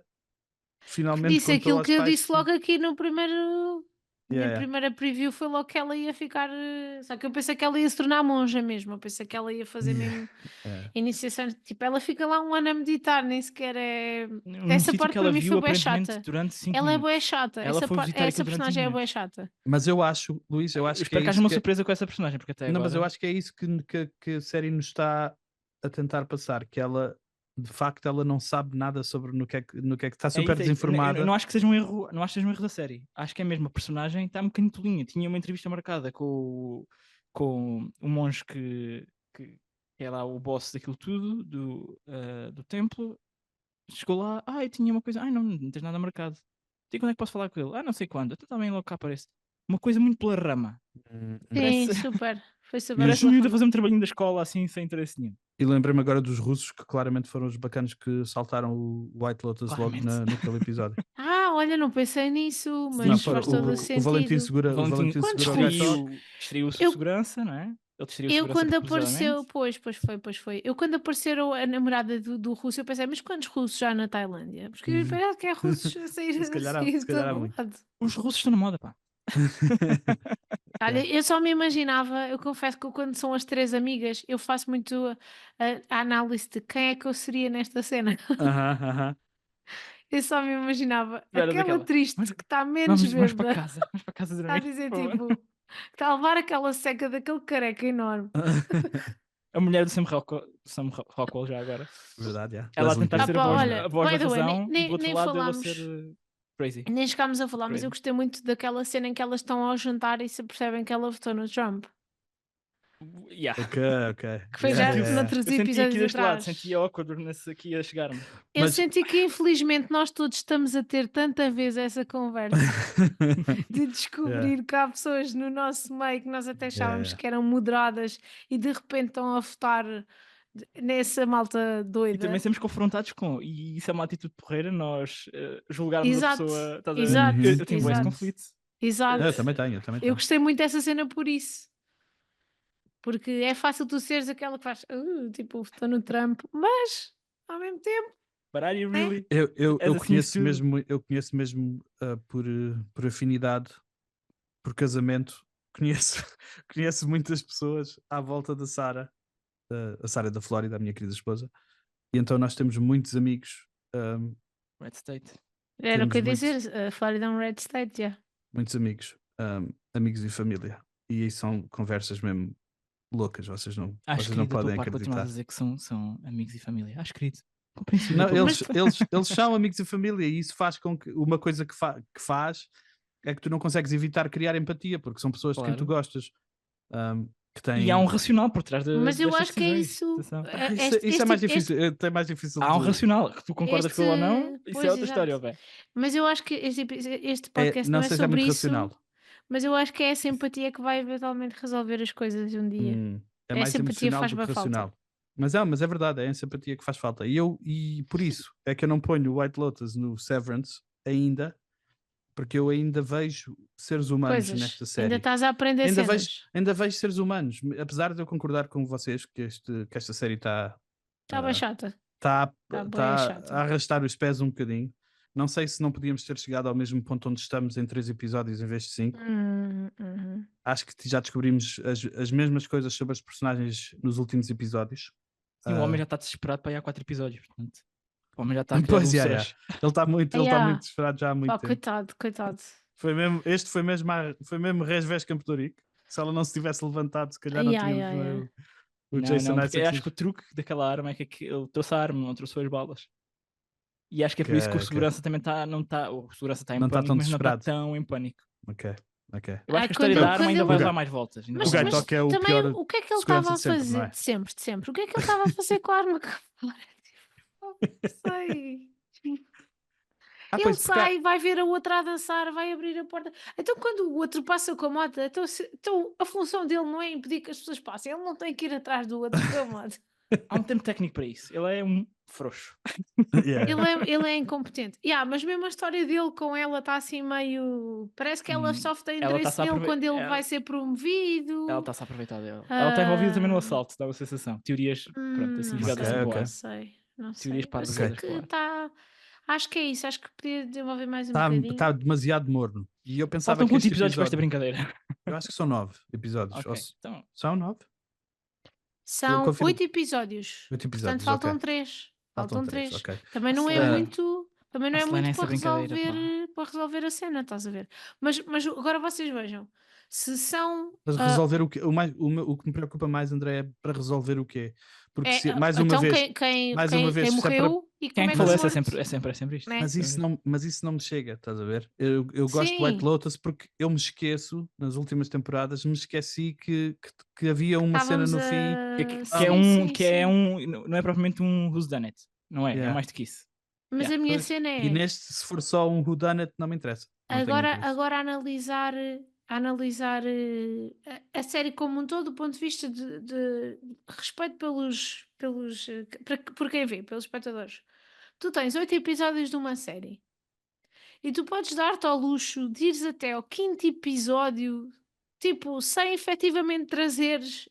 Que finalmente disse contou aquilo aos que eu pais disse logo aqui no primeiro, Yeah, na yeah. primeira preview, foi logo que ela ia ficar, só que eu pensei que ela ia se tornar monja mesmo, eu pensei que ela ia fazer mesmo Yeah. iniciação, tipo, ela fica lá um ano a meditar, nem sequer é, Num essa sítio parte que para ela mim viu foi bué aparentemente chata, durante 5 ela é bué minutos. chata, Ela foi visitar essa aquilo durante 5 personagem é bué minutos. chata. Mas eu acho, Luís, eu Eu acho que é espero que haja isso uma que... surpresa com essa personagem, porque até Não, mas eu agora... acho que é isso que a série nos está a tentar passar, que ela, de facto, ela não sabe nada sobre no que é que está super É isso. desinformada. Eu não acho que seja um erro, não acho que seja um erro da série. Acho que é mesmo a personagem está um bocadinho tolinha. Tinha uma entrevista marcada com o monge que é lá o boss daquilo tudo, do templo. Chegou lá, eu tinha uma coisa, não tens nada marcado. E quando é que posso falar com ele? Não sei quando. Até também logo cá aparece. Uma coisa muito pela rama. Sim, Parece, super, foi super parece um pela miúdo a rama. fazer um trabalhinho da escola assim, sem interesse nenhum. E lembrei-me agora dos russos, que claramente foram os bacanos que saltaram o White Lotus logo Claramente. naquele episódio. Olha, não pensei nisso, Sim, mas Foram faz todo o o Valentim sentido. segura o Valentim Quando segura o gajo. distraiu o Eu, segurança, não é? Ele distraiu o eu segurança quando apareceu, propositadamente. pois foi. Eu quando apareceram a namorada do russo, eu pensei, mas quantos russos já na Tailândia? Porque parece que é russos a sair, Se a calhar sair se de calhar há todo muitos. lado. Os russos estão na moda, pá. Olha, eu só me imaginava, eu confesso que quando são as três amigas, eu faço muito a análise de quem é que eu seria nesta cena. Aham. Eu só me imaginava Era aquela daquela. triste que está menos Vamos para bêbada, casa. Vamos para casa está a dormir. dizer por favor. tipo, que está a levar aquela seca daquele careca enorme. A mulher do Sam Rockwell já agora. Verdade, yeah. Ela a Leslie tentar Pink. ser Olha, a voz by da the way, razão e do outro nem lado ele a falámos, ser crazy. nem chegámos a falar, mas Crazy. eu gostei muito daquela cena em que elas estão ao jantar e se percebem que ela votou no Trump. Yeah. Ok. Que foi Yeah, já yeah, yeah. noutros Eu senti aqui episódios deste lado, atrás. senti a awkwardness aqui a chegar-me. Eu Mas- senti que infelizmente nós todos estamos a ter tanta vez essa conversa de descobrir que há pessoas no nosso meio que nós até achávamos Yeah. que eram moderadas e de repente estão a votar nessa malta E doida. também somos confrontados com, e isso é uma atitude porreira, nós julgarmos Exato, a pessoa. Estás a ver? exato, Eu tenho esse exato. conflito. Exato. Eu também tenho. Eu gostei muito dessa cena por isso. Porque é fácil tu seres aquela que faz, tipo, estou no Trump, mas ao mesmo tempo, But are you really? Eu As conheço assim mesmo por afinidade, por casamento, conheço muitas pessoas à volta da Sara, a Sara da Flórida, a minha querida esposa, e então nós temos muitos amigos, Red State. era o que eu ia Temos dizer, a Florida é um red state, já. muitos amigos, amigos e família, e aí são conversas mesmo loucas, vocês não Acho podem querido a tua parte continuar a acreditar. dizer que são amigos e família. Acho querido. Compreensível. Não, a tua parte. eles são amigos e família, e isso faz com que uma coisa que faz é que tu não consegues evitar criar empatia, porque são pessoas de quem tu Claro. gostas. Que têm... E há um racional por trás Mas eu destas acho que é decisões. isso. Atenção. Isso é mais difícil. É mais difícil Há um de... racional, que tu concordas com ele ou não, isso Pois, é outra exato. história, velho. Mas eu acho que este podcast não não é sei se é sobre muito isso, racional. mas eu acho que é essa empatia que vai eventualmente resolver as coisas um dia. É mais Essa empatia emocional faz do que bem falta. racional. Mas é verdade, é a simpatia que faz falta. E por isso é que eu não ponho o White Lotus no Severance ainda, porque eu ainda vejo seres humanos Coisas. nesta série. Ainda estás a aprender Ainda cenas. vejo seres humanos, apesar de eu concordar com vocês que esta série está Está bem chata. tá, Tá bué tá chata. a arrastar os pés um bocadinho. Não sei se não podíamos ter chegado ao mesmo ponto onde estamos em 3 episódios em vez de 5. Uhum. Acho que já descobrimos as mesmas coisas sobre os personagens nos últimos episódios. Sim, o homem Ah, já está desesperado para ir há 4 episódios, portanto. O homem já está a criar Pois, úlceras. Ele está muito desesperado já há muito Pá, tempo. coitado. Este foi mesmo Resves Campodorico. Se ela não se tivesse levantado, se calhar não tínhamos o Jason Não, porque eu Isaacs. acho que o truque daquela arma é que ele trouxe a arma, não trouxe as balas. E acho que é por isso que o Ok. segurança também não está. O segurança está em Não está pânico, tão mas não está desesperado. tão em pânico. Ok. Eu acho Ai, que a história quando- da arma quando ainda ele- vai O levar ga- mais voltas. ainda Mas, vai O levar gajo mais que é o também, pior o que é que ele segurança estava a de sempre, fazer? não é? De sempre. O que é que ele estava a fazer com a arma? Não sei. Ele Pois, porque sai, vai ver a outra a dançar, vai abrir a porta. Então, quando o outro passa com a moto, então a função dele não é impedir que as pessoas passem, ele não tem que ir atrás do outro com a moto. Há um tempo técnico para isso. Ele é um frouxo. Yeah. Ele é incompetente. Mas mesmo a história dele com ela está assim meio. Parece que ela só tem ela interesse tá-se a nele aprove- quando ele ela- vai ser promovido. Ela está-se a aproveitar dele. Ela está envolvida também no Ah, assalto, dá uma sensação. Teorias, pronto, assim, Não jogadas sei, assim Ok, para o não ar. sei. Não Teorias sei. Eu parvas sei jogadas para o que ar. está. Acho que é isso. Acho que podia desenvolver mais um Está bocadinho. tá demasiado morno. E eu pensava Faltam que quantos este episódios para esta episódio... brincadeira? Eu acho que são 9 episódios. Ok, então. São 9? São confirmo. 8 episódios. 8 Portanto, episódios, faltam ok. 3. Faltam Faltam 3, 3. ok. Também não é Acelera. muito. Também não é Acelera muito essa brincadeira, para resolver a cena, estás a ver? Mas agora vocês vejam. Se são. Mas resolver o que o que me preocupa mais, André, é para resolver o quê? Porque mais uma então vez, quem mais uma vez, quem se é para- morreu e Quem é como que é falou? que É morto? sempre isto. Né? mas isso não me chega, estás a ver? Eu gosto de Sim. White Lotus porque eu me esqueço, nas últimas temporadas, me esqueci que havia uma cena no fim. Não é propriamente um Who's Done It. Não é? É Yeah. mais do que isso. Mas Yeah. a minha Pois. cena é. E neste, se for só um whodunit, não me interessa. Não tenho interesse. Agora analisar a série como um todo do ponto de vista de respeito por quem vê, pelos espectadores. Tu tens 8 episódios de uma série e tu podes dar-te ao luxo de ires até ao 5º episódio, tipo, sem efetivamente trazeres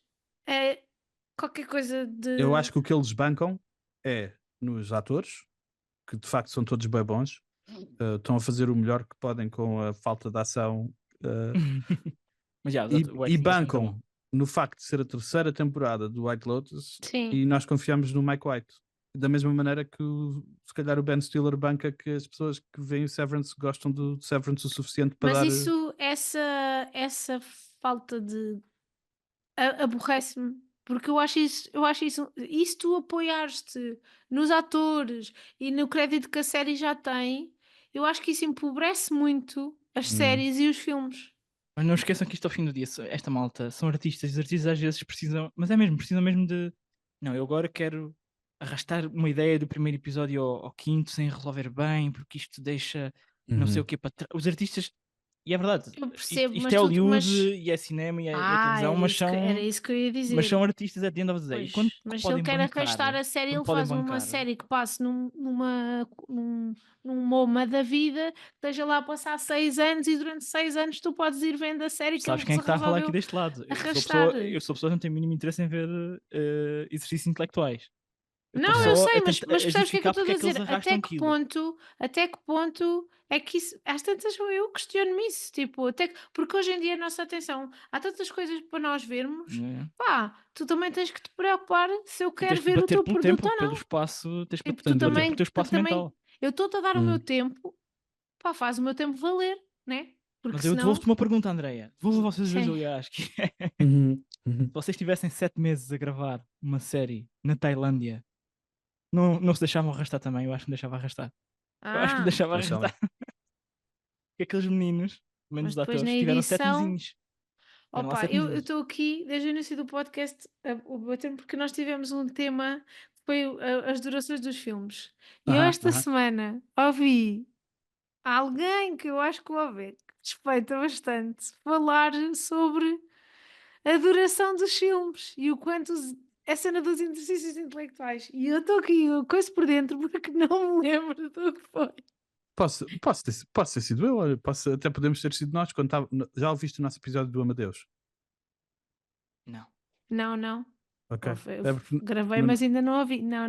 qualquer coisa de. Eu acho que o que eles bancam é nos atores, que de facto são todos bem bons, estão a fazer o melhor que podem com a falta de ação Mas já, e bancam no facto de ser a terceira temporada do White Lotus Sim. e nós confiamos no Mike White. Da mesma maneira que se calhar o Ben Stiller banca que as pessoas que veem o Severance gostam do Severance o suficiente para Mas dar... essa falta de aborrece-me, porque eu acho isso, e se tu apoiares-te nos atores e no crédito que a série já tem, eu acho que isso empobrece muito as séries e os filmes. Mas não esqueçam que isto ao fim do dia, esta malta, são artistas, os artistas às vezes precisam, mas é mesmo, precisam mesmo de, não, eu agora quero arrastar uma ideia do primeiro episódio ao 5º sem resolver bem, porque isto deixa não sei o que para trás. Os artistas, e é verdade, Eu percebo, isto mas é Hollywood mas... e é cinema e é televisão, mas era isso que eu ia dizer. mas são artistas at the end of the day. Pois, E quando mas se podem ele quer bancar, arrastar a série, quando ele podem faz uma bancar. série que passe num MoMA da vida, que esteja lá a passar 6 anos e durante 6 anos tu podes ir vendo a série que Sabes ele quem é que está a falar aqui resolveu deste lado? arrastar. Eu sou pessoa que não tem o mínimo interesse em ver exercícios intelectuais. Não, eu sei, mas percebes o que é que eu estou a dizer? Até que ponto é que isso. Às tantas eu questiono-me isso. Tipo, porque hoje em dia a nossa atenção há tantas coisas para nós vermos. Pá, tu também tens que te preocupar se eu quero ver o teu produto tempo, ou não. pelo espaço, tens que Tipo, bater pelo teu espaço mental. Eu estou-te a dar o meu tempo, pá, faz o meu tempo valer, né? Porque Mas eu devolvo-te uma pergunta, Andreia. Devolvo a vocês dois, aliás, que é, se vocês tivessem 7 meses a gravar uma série na Tailândia, não se deixavam arrastar também? Eu acho que me deixava arrastar. Eu acho que me deixava arrastar. Porque aqueles meninos, menos de atores, tiveram 7 mesinhos. Opa, eu estou aqui desde o início do podcast a bater-me porque nós tivemos um tema que foi as durações dos filmes. E eu esta semana ouvi alguém que eu acho que vou ver, que respeita bastante, falar sobre a duração dos filmes e o quanto é cena dos exercícios intelectuais. E eu estou aqui, eu coiso por dentro porque não me lembro do que foi. Posso ter sido eu, olha, até podemos ter sido nós quando já ouviste o nosso episódio do Amadeus? Não. Não. Ok. Eu gravei, mas ainda não ouvi. Não.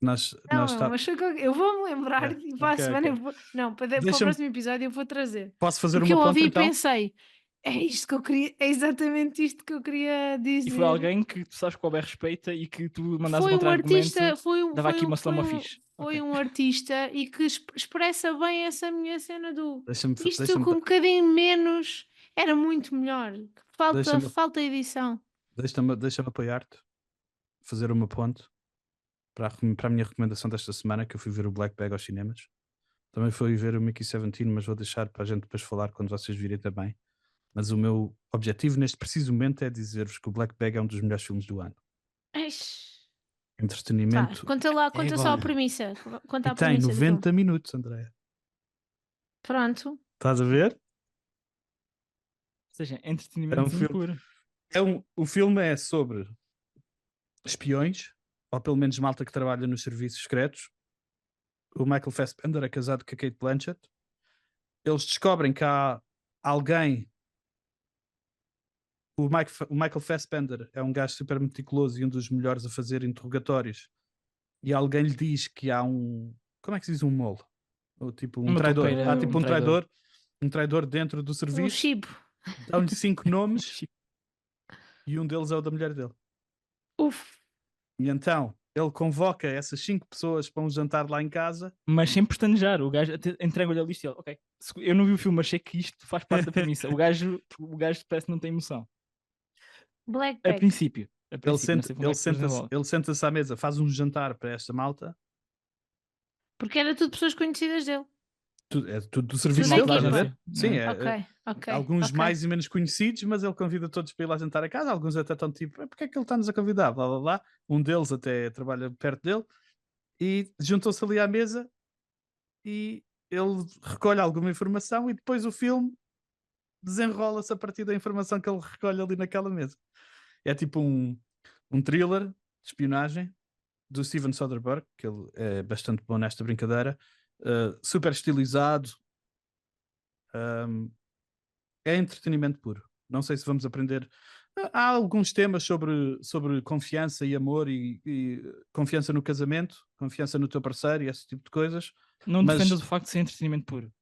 Nós Não, mas eu vou-me lembrar É, e para a ok, semana ok. eu vou. Não, para o Deixa-me- próximo episódio eu vou trazer. Posso fazer Porque uma eu ponta ouvi e então? pensei, é isto que eu queria, é exatamente isto que eu queria dizer. E foi alguém que tu sabes que o Albert respeita e que tu mandaste Foi um um artista, contra-argumento, foi dava aqui uma slama fixe. foi Ok. um artista e que expressa bem essa minha cena do Deixa-me isto com um bocadinho menos era muito melhor. Deixa-me- Falta edição. deixa-me apoiar-te, fazer uma ponte para a minha recomendação desta semana, que eu fui ver o Black Bag aos cinemas. Também fui ver o Mickey 17, mas vou deixar para a gente depois falar quando vocês virem também. Mas o meu objetivo neste preciso momento é dizer-vos que o Black Bag é um dos melhores filmes do ano. Eish. Entretenimento. Conta só a agora. premissa. Conta E a tem premissa do filme. 90 minutos, Andréia. Pronto. Estás a ver? Ou seja, entretenimento É um filme. puro. O filme é sobre espiões, ou pelo menos malta que trabalha nos serviços secretos. O Michael Fassbender é casado com a Kate Blanchett. Eles descobrem que há alguém. O Michael Fassbender é um gajo super meticuloso e um dos melhores a fazer interrogatórios. E alguém lhe diz que há um. Como é que se diz um mole? Ou tipo um Uma traidor. toupeira, Há tipo um um traidor. traidor. Um traidor dentro do Um serviço. chibo. Dão-lhe 5 nomes e um deles é o da mulher dele. Uf. E então ele convoca essas 5 pessoas para um jantar lá em casa. Mas sem pestanejar, o gajo entrega-lhe a lista e ele, ok, eu não vi o filme, achei que isto faz parte da premissa. O gajo parece que não tem emoção. Black A Bag. princípio. Ele, Não sei como é que depois desenvolve. senta-se à mesa, faz um jantar para esta malta. Porque era tudo pessoas conhecidas dele. É tudo do serviço Tudo dele, na estás a equipa. ver? Sim, Ok. alguns ok. mais e menos conhecidos, mas ele convida todos para ir lá jantar a casa. Alguns até estão tipo, porque é que ele está-nos a convidar? Blá, blá, blá. Um deles até trabalha perto dele e juntou-se ali à mesa e ele recolhe alguma informação e depois o filme desenrola-se a partir da informação que ele recolhe ali naquela mesa. É tipo um thriller de espionagem do Steven Soderbergh, que ele é bastante bom nesta brincadeira, super estilizado, é entretenimento puro. Não sei se vamos aprender. Há alguns temas sobre confiança e amor e confiança no casamento, confiança no teu parceiro e esse tipo de coisas. Não mas defendas o facto de ser entretenimento puro.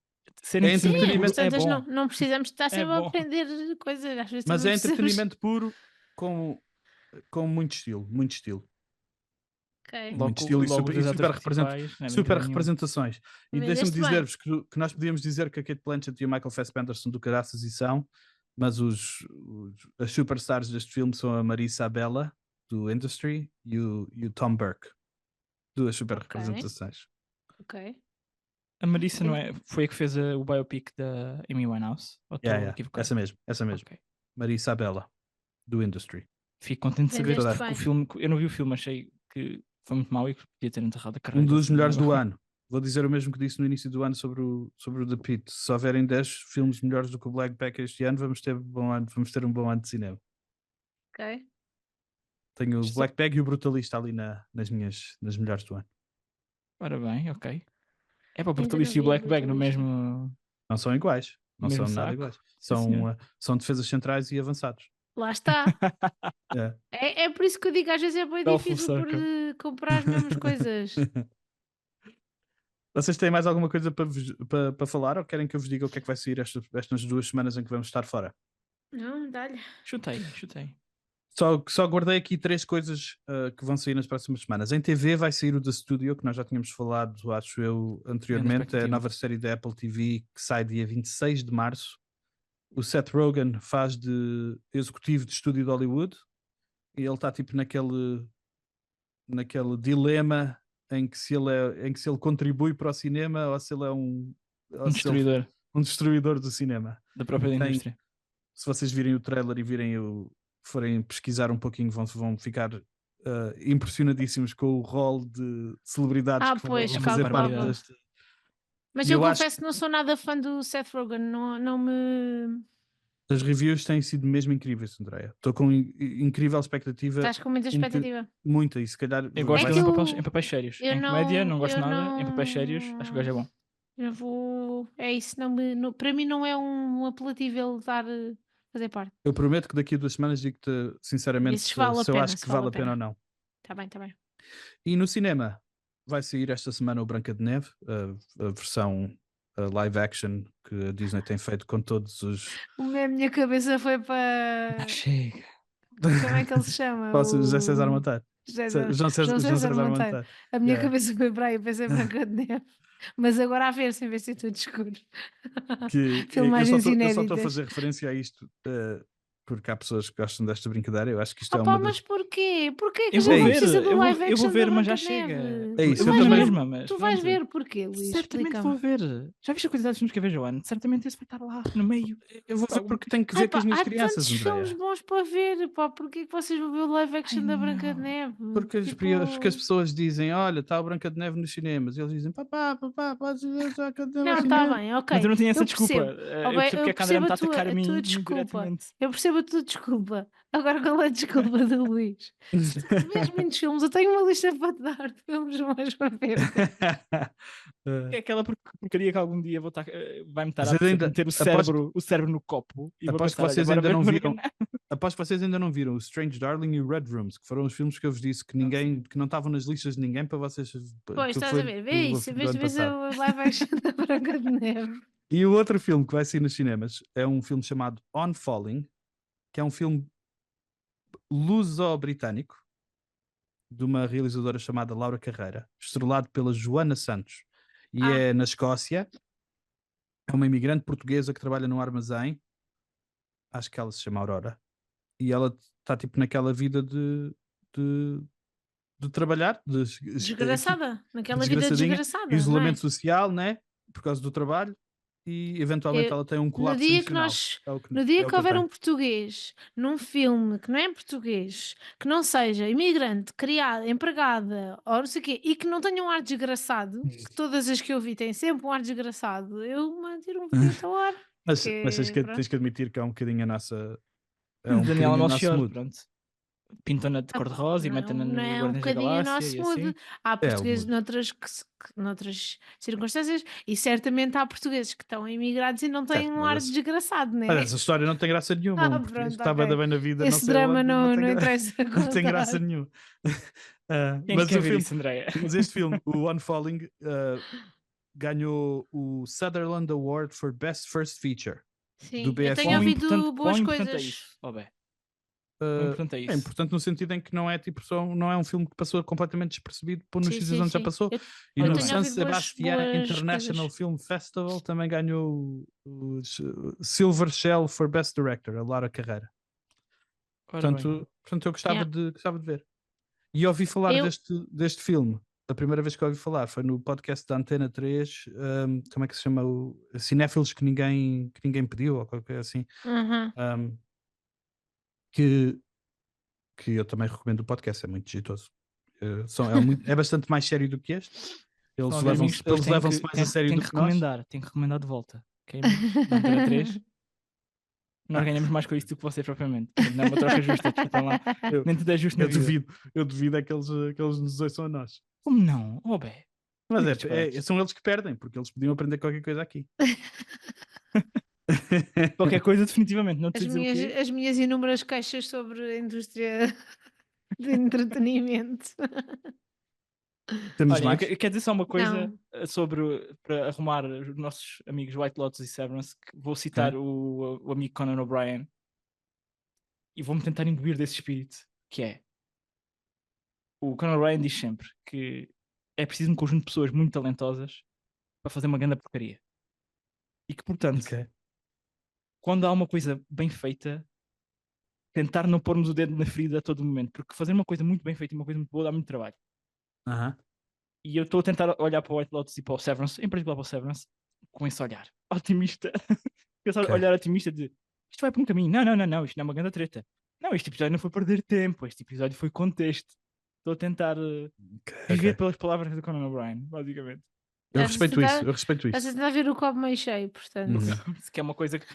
Ser É entretenimento puro é Portanto, bom. não precisamos estar sempre a bom. aprender coisas. Às vezes Mas também é precisamos- entretenimento puro com muito estilo, muito estilo. Ok. Muito estilo e logo super, os e atores super, principais, não é super brincadeira nenhuma. representações. E Vendeste deixa-me bem. dizer-vos que nós podíamos dizer que a Kate Blanchett e o Michael Fassbender são do caraças e são, mas as superstars deste filme são a Marissa Abela, do Industry, e o Tom Burke. Duas super Ok. representações. Ok. A Marissa não é, foi a que fez o biopic da Amy Winehouse? Ou estou equivocado? Essa mesmo. Ok. Marissa Abela, do Industry. Fico contente de saber Vendeste que o bem. filme, eu não vi o filme, achei que foi muito mau e que podia ter enterrado a carreira. Um dos assim, melhores do não. ano. Vou dizer o mesmo que disse no início do ano sobre o The Pit. Se houverem 10 filmes melhores do que o Black Bag este ano, vamos ter um bom ano de cinema. Ok. Tenho o Isto- Black Bag e o Brutalista ali nas melhores do ano. Ora bem, ok. É para o Ainda Brutalista não e o vi o Black Bag no Brutalista. mesmo. Não são iguais. Não Mesmo são nada saco. iguais. Sim, senhor. São defesas centrais e avançados. Lá está. É. É por isso que eu digo às vezes é bem Belo difícil full por circle. comprar as mesmas coisas. Vocês têm mais alguma coisa para falar ou querem que eu vos diga o que é que vai sair estas 2 semanas em que vamos estar fora? Não, dá-lhe. Chutei. Só guardei aqui 3 coisas que vão sair nas próximas semanas. Em TV vai sair o The Studio, que nós já tínhamos falado, acho eu, anteriormente. É a expectativa. nova série da Apple TV que sai dia 26 de março. O Seth Rogen faz de executivo de estúdio de Hollywood e ele está tipo naquele dilema em que se ele contribui para o cinema ou se ele é um Destruidor destruidor do cinema. da própria Tem- indústria. Se vocês virem o trailer e forem pesquisar um pouquinho, vão ficar impressionadíssimos com o rol de celebridades Ah, que pois, vão fazer parte calculava. deste. Mas E eu eu acho confesso que não sou nada fã do Seth Rogen. Não me. As reviews têm sido mesmo incríveis, Andréia. Estou com incrível expectativa. Estás com muita expectativa. Muita, e se calhar. Eu gosto É dele que em papéis sérios. eu Em comédia não- não gosto eu nada. Em papéis sérios acho que o gajo é bom. Eu vou. É isso, para mim não é um apelativo ele fazer parte. Eu prometo que daqui a 2 semanas digo-te sinceramente Vê se vale a se eu pena, acho que se vale vale a a pena ou pena. não. Tá bem, tá bem. E no cinema vai sair esta semana o Branca de Neve, a versão live action que a Disney tem feito com todos os. A minha cabeça foi para. Chega. Como é que ele se chama? José César Monteiro. João César Monteiro. Monteiro. A minha Yeah. cabeça foi para aí, pensei Branca de Neve. Mas agora a ver, sem ver se é tudo escuro. Que Filmagens eu só estou a inéditas. fazer referência a isto porque há pessoas que gostam desta brincadeira. Eu acho que isto é Ah uma pá, das. mas porquê? Porquê que a Eu gente vou não ver, precisa do live eu action vou ver, da mas já Branca de chega. Neve? É isso, Eu eu vou na também. mesma, mas Tu vais pronto. ver porquê, Luís? Certamente Explica-me. vou ver. Já viste a quantidade de filmes que eu vejo ao ano? Certamente esse vai estar lá, no meio. Eu vou ver porque tenho que Ai ver com pá, as minhas há crianças, tantos filmes Andréia. bons para ver, pá, porquê que vocês vão ver o live action Ai, da Branca de não. Neve? Porque Tipo, as pessoas dizem: Olha, está a Branca de Neve nos cinemas. E eles dizem: Papá, podes ver a Branca de Neve não, nos está cinemas. bem, ok. Mas eu não tinha essa desculpa. percebo. Eu percebo porque é que a André me está a atacar a tua mim muito desculpa. diretamente. Eu percebo a tua desculpa. Agora qual é a desculpa do Luís? Se tu vês muitos filmes, eu tenho uma lista para te dar de filmes bons para ver. É aquela porcaria que algum dia vai-me estar Mas a eu ainda- meter aposto- o cérebro no copo e vou Aposto que pensar, vocês olha, ainda bora não ver viram. Branca de Neve. Aposto que vocês ainda não viram o Strange Darling e o Red Rooms, que foram os filmes que eu vos disse que que não estavam nas listas de ninguém para vocês. Pois, que estás foi a ver, vê do isso, fim do vês ano o passado. live action da Branca de Neve. E o outro filme que vai sair nos cinemas é um filme chamado On Falling, que é um filme luso-britânico de uma realizadora chamada Laura Carreira, estrelado pela Joana Santos. E é na Escócia. É uma imigrante portuguesa que trabalha num armazém. Acho que ela se chama Aurora. E ela está tipo naquela vida de trabalhar, Desgraçada, naquela vida desgraçadinha, desgraçada. não é? isolamento social, né? Por causa do trabalho. E eventualmente ela tem um No colapso dia que emocional. nós, É o que- no dia é o que que eu houver tenho. um português num filme que não é português, que não seja imigrante, criada, empregada, ou não sei o quê, e que não tenha um ar desgraçado, que todas as que eu vi têm sempre um ar desgraçado, eu mando um bocadinho ao ar. Mas porque, tens que admitir que é um bocadinho a nossa. É Daniela bocadinho o nosso Melchior, mood. pronto. Pintam-na de cor-de-rosa e metem-na não no é um Guardiões da bocadinho o Galáxia nosso e mood. assim. Há o portugueses mood. noutras circunstâncias e certamente há portugueses que estão imigrados e não têm Certo, um mas ar esse- desgraçado, né? Mas essa história não tem graça nenhuma. Um português Pronto, que estava ok. bem na vida, não Esse sei drama onde, não tem, interessa não tem graça contar. nenhuma. Quem é Mas que quer o ver filme, isso, Andréia? mas este filme, o One Falling, ganhou o Sutherland Award for Best First Feature Sim, do eu BFI. tenho ouvido boas Quão importante é coisas. isso? Oh, bem. Uh, Quão importante é É isso? importante no sentido em que não é tipo não é um filme que passou completamente despercebido por nos Sim, sítios sim, onde já sim. passou. E eu no tenho San ouvido Sebastian boas International coisas. Film Festival também ganhou o Silver Shell for Best Director, a Lara Carreira. Ora bem. Portanto, eu gostava, Yeah. gostava de ver. E ouvi falar Eu- deste filme. A primeira vez que ouvi falar foi no podcast da Antena 3, como é que se chama? Cinéfilos que ninguém pediu, ou qualquer coisa assim. Uhum. Que eu também recomendo o podcast, é muito digitoso. É bastante mais sério do que este. Eles São amigos, depois têm levam-se que- mais a sério têm do que que nós. Tem que recomendar de volta. Ok, amigos? Da Antena 3. Nós ganhamos mais com isso do que vocês propriamente. Portanto, não é uma troca justa. Desculpem lá. Eu- Nem tudo é justo na vida. Eu duvido é que eles nos ouçam a nós. Como não? Oh, bem. Mas Disparates. são eles que perdem, porque eles podiam aprender qualquer coisa aqui. Qualquer coisa, definitivamente. Não te As sei dizer o quê. as minhas inúmeras queixas sobre a indústria de entretenimento. Temos Olha, mais? eu quero dizer só uma coisa Não. para arrumar os nossos amigos White Lotus e Severance, que vou citar o amigo Conan O'Brien e vou-me tentar imbuir desse espírito, que é o Conan O'Brien diz sempre que é preciso um conjunto de pessoas muito talentosas para fazer uma grande porcaria. E que, portanto, Ok. quando há uma coisa bem feita, tentar não pormos o dedo na ferida a todo momento, porque fazer uma coisa muito bem feita e uma coisa muito boa dá muito trabalho. Aham. E eu estou a tentar olhar para o White Lotus e para o Severance, em particular para o Severance, com esse olhar otimista. Esse Ok. olhar otimista de isto vai por um caminho. Não, isto não é uma grande treta. Não, este episódio não foi perder tempo, este episódio foi contexto. Estou a tentar viver pelas palavras do Conan O'Brien, basicamente. Eu Estás a respeito tentar- isso, eu respeito Estás a isso. tentar ver o copo meio cheio, portanto. Que é uma coisa que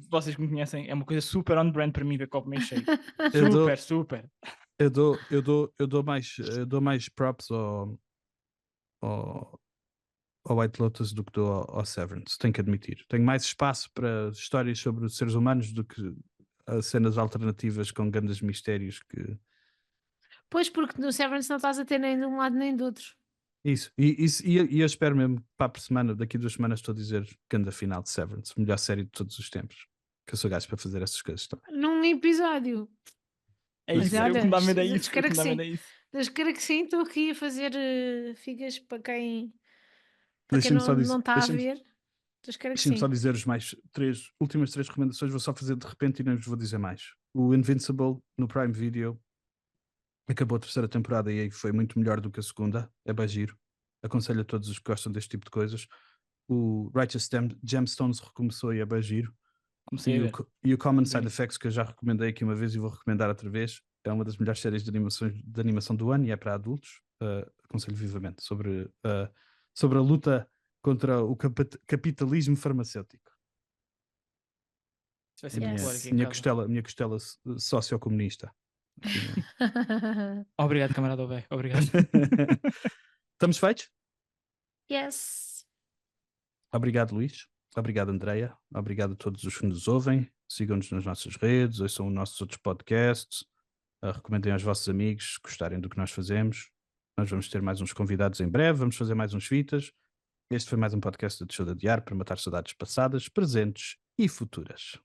vocês que me conhecem, é uma coisa super on-brand para mim ver copo meio cheio. Eu dou- Super, super. Eu dou mais props ao, ao White Lotus do que dou ao Severance, tenho que admitir. Tenho mais espaço para histórias sobre os seres humanos do que cenas alternativas com grandes mistérios que. Pois, porque no Severance não estás a ter nem de um lado nem do outro. Isso, e eu espero mesmo para a semana, daqui a 2 semanas estou a dizer grande final de Severance, melhor série de todos os tempos. Que eu sou gajo para fazer essas coisas também. Num episódio. É Mas isso, olha, eu que me dá medo é Deus isso. queira eu que que me dá medo sim. é isso. Deus queira que sim, estou aqui a fazer figas para quem Deixa-me só dizer, não está a ver. Deus queira que deixa-me só sim. dizer últimas 3 recomendações, vou só fazer de repente e não vos vou dizer mais. O Invincible no Prime Video acabou a 3ª temporada e aí foi muito melhor do que a segunda, é bem giro. Aconselho a todos os que gostam deste tipo de coisas. O Righteous Gemstones recomeçou e é bem giro. Comecei a ver. E o Common Side Sim. Effects, que eu já recomendei aqui uma vez e vou recomendar outra vez, é uma das melhores séries de animação do ano e é para adultos. Aconselho vivamente sobre a luta contra o capitalismo farmacêutico. Isso vai ser Yes. popular aqui em casa. Minha costela sociocomunista. Aqui no- Obrigado, camarada Obé. Obrigado. Estamos feitos? Yes. Obrigado, Luís. Obrigado, Andreia. Obrigado a todos os que nos ouvem. Sigam-nos nas nossas redes, ouçam os nossos outros podcasts. Recomendem aos vossos amigos, se gostarem do que nós fazemos. Nós vamos ter mais uns convidados em breve, vamos fazer mais uns fitas. Este foi mais um podcast do Show de Adiar para matar saudades passadas, presentes e futuras.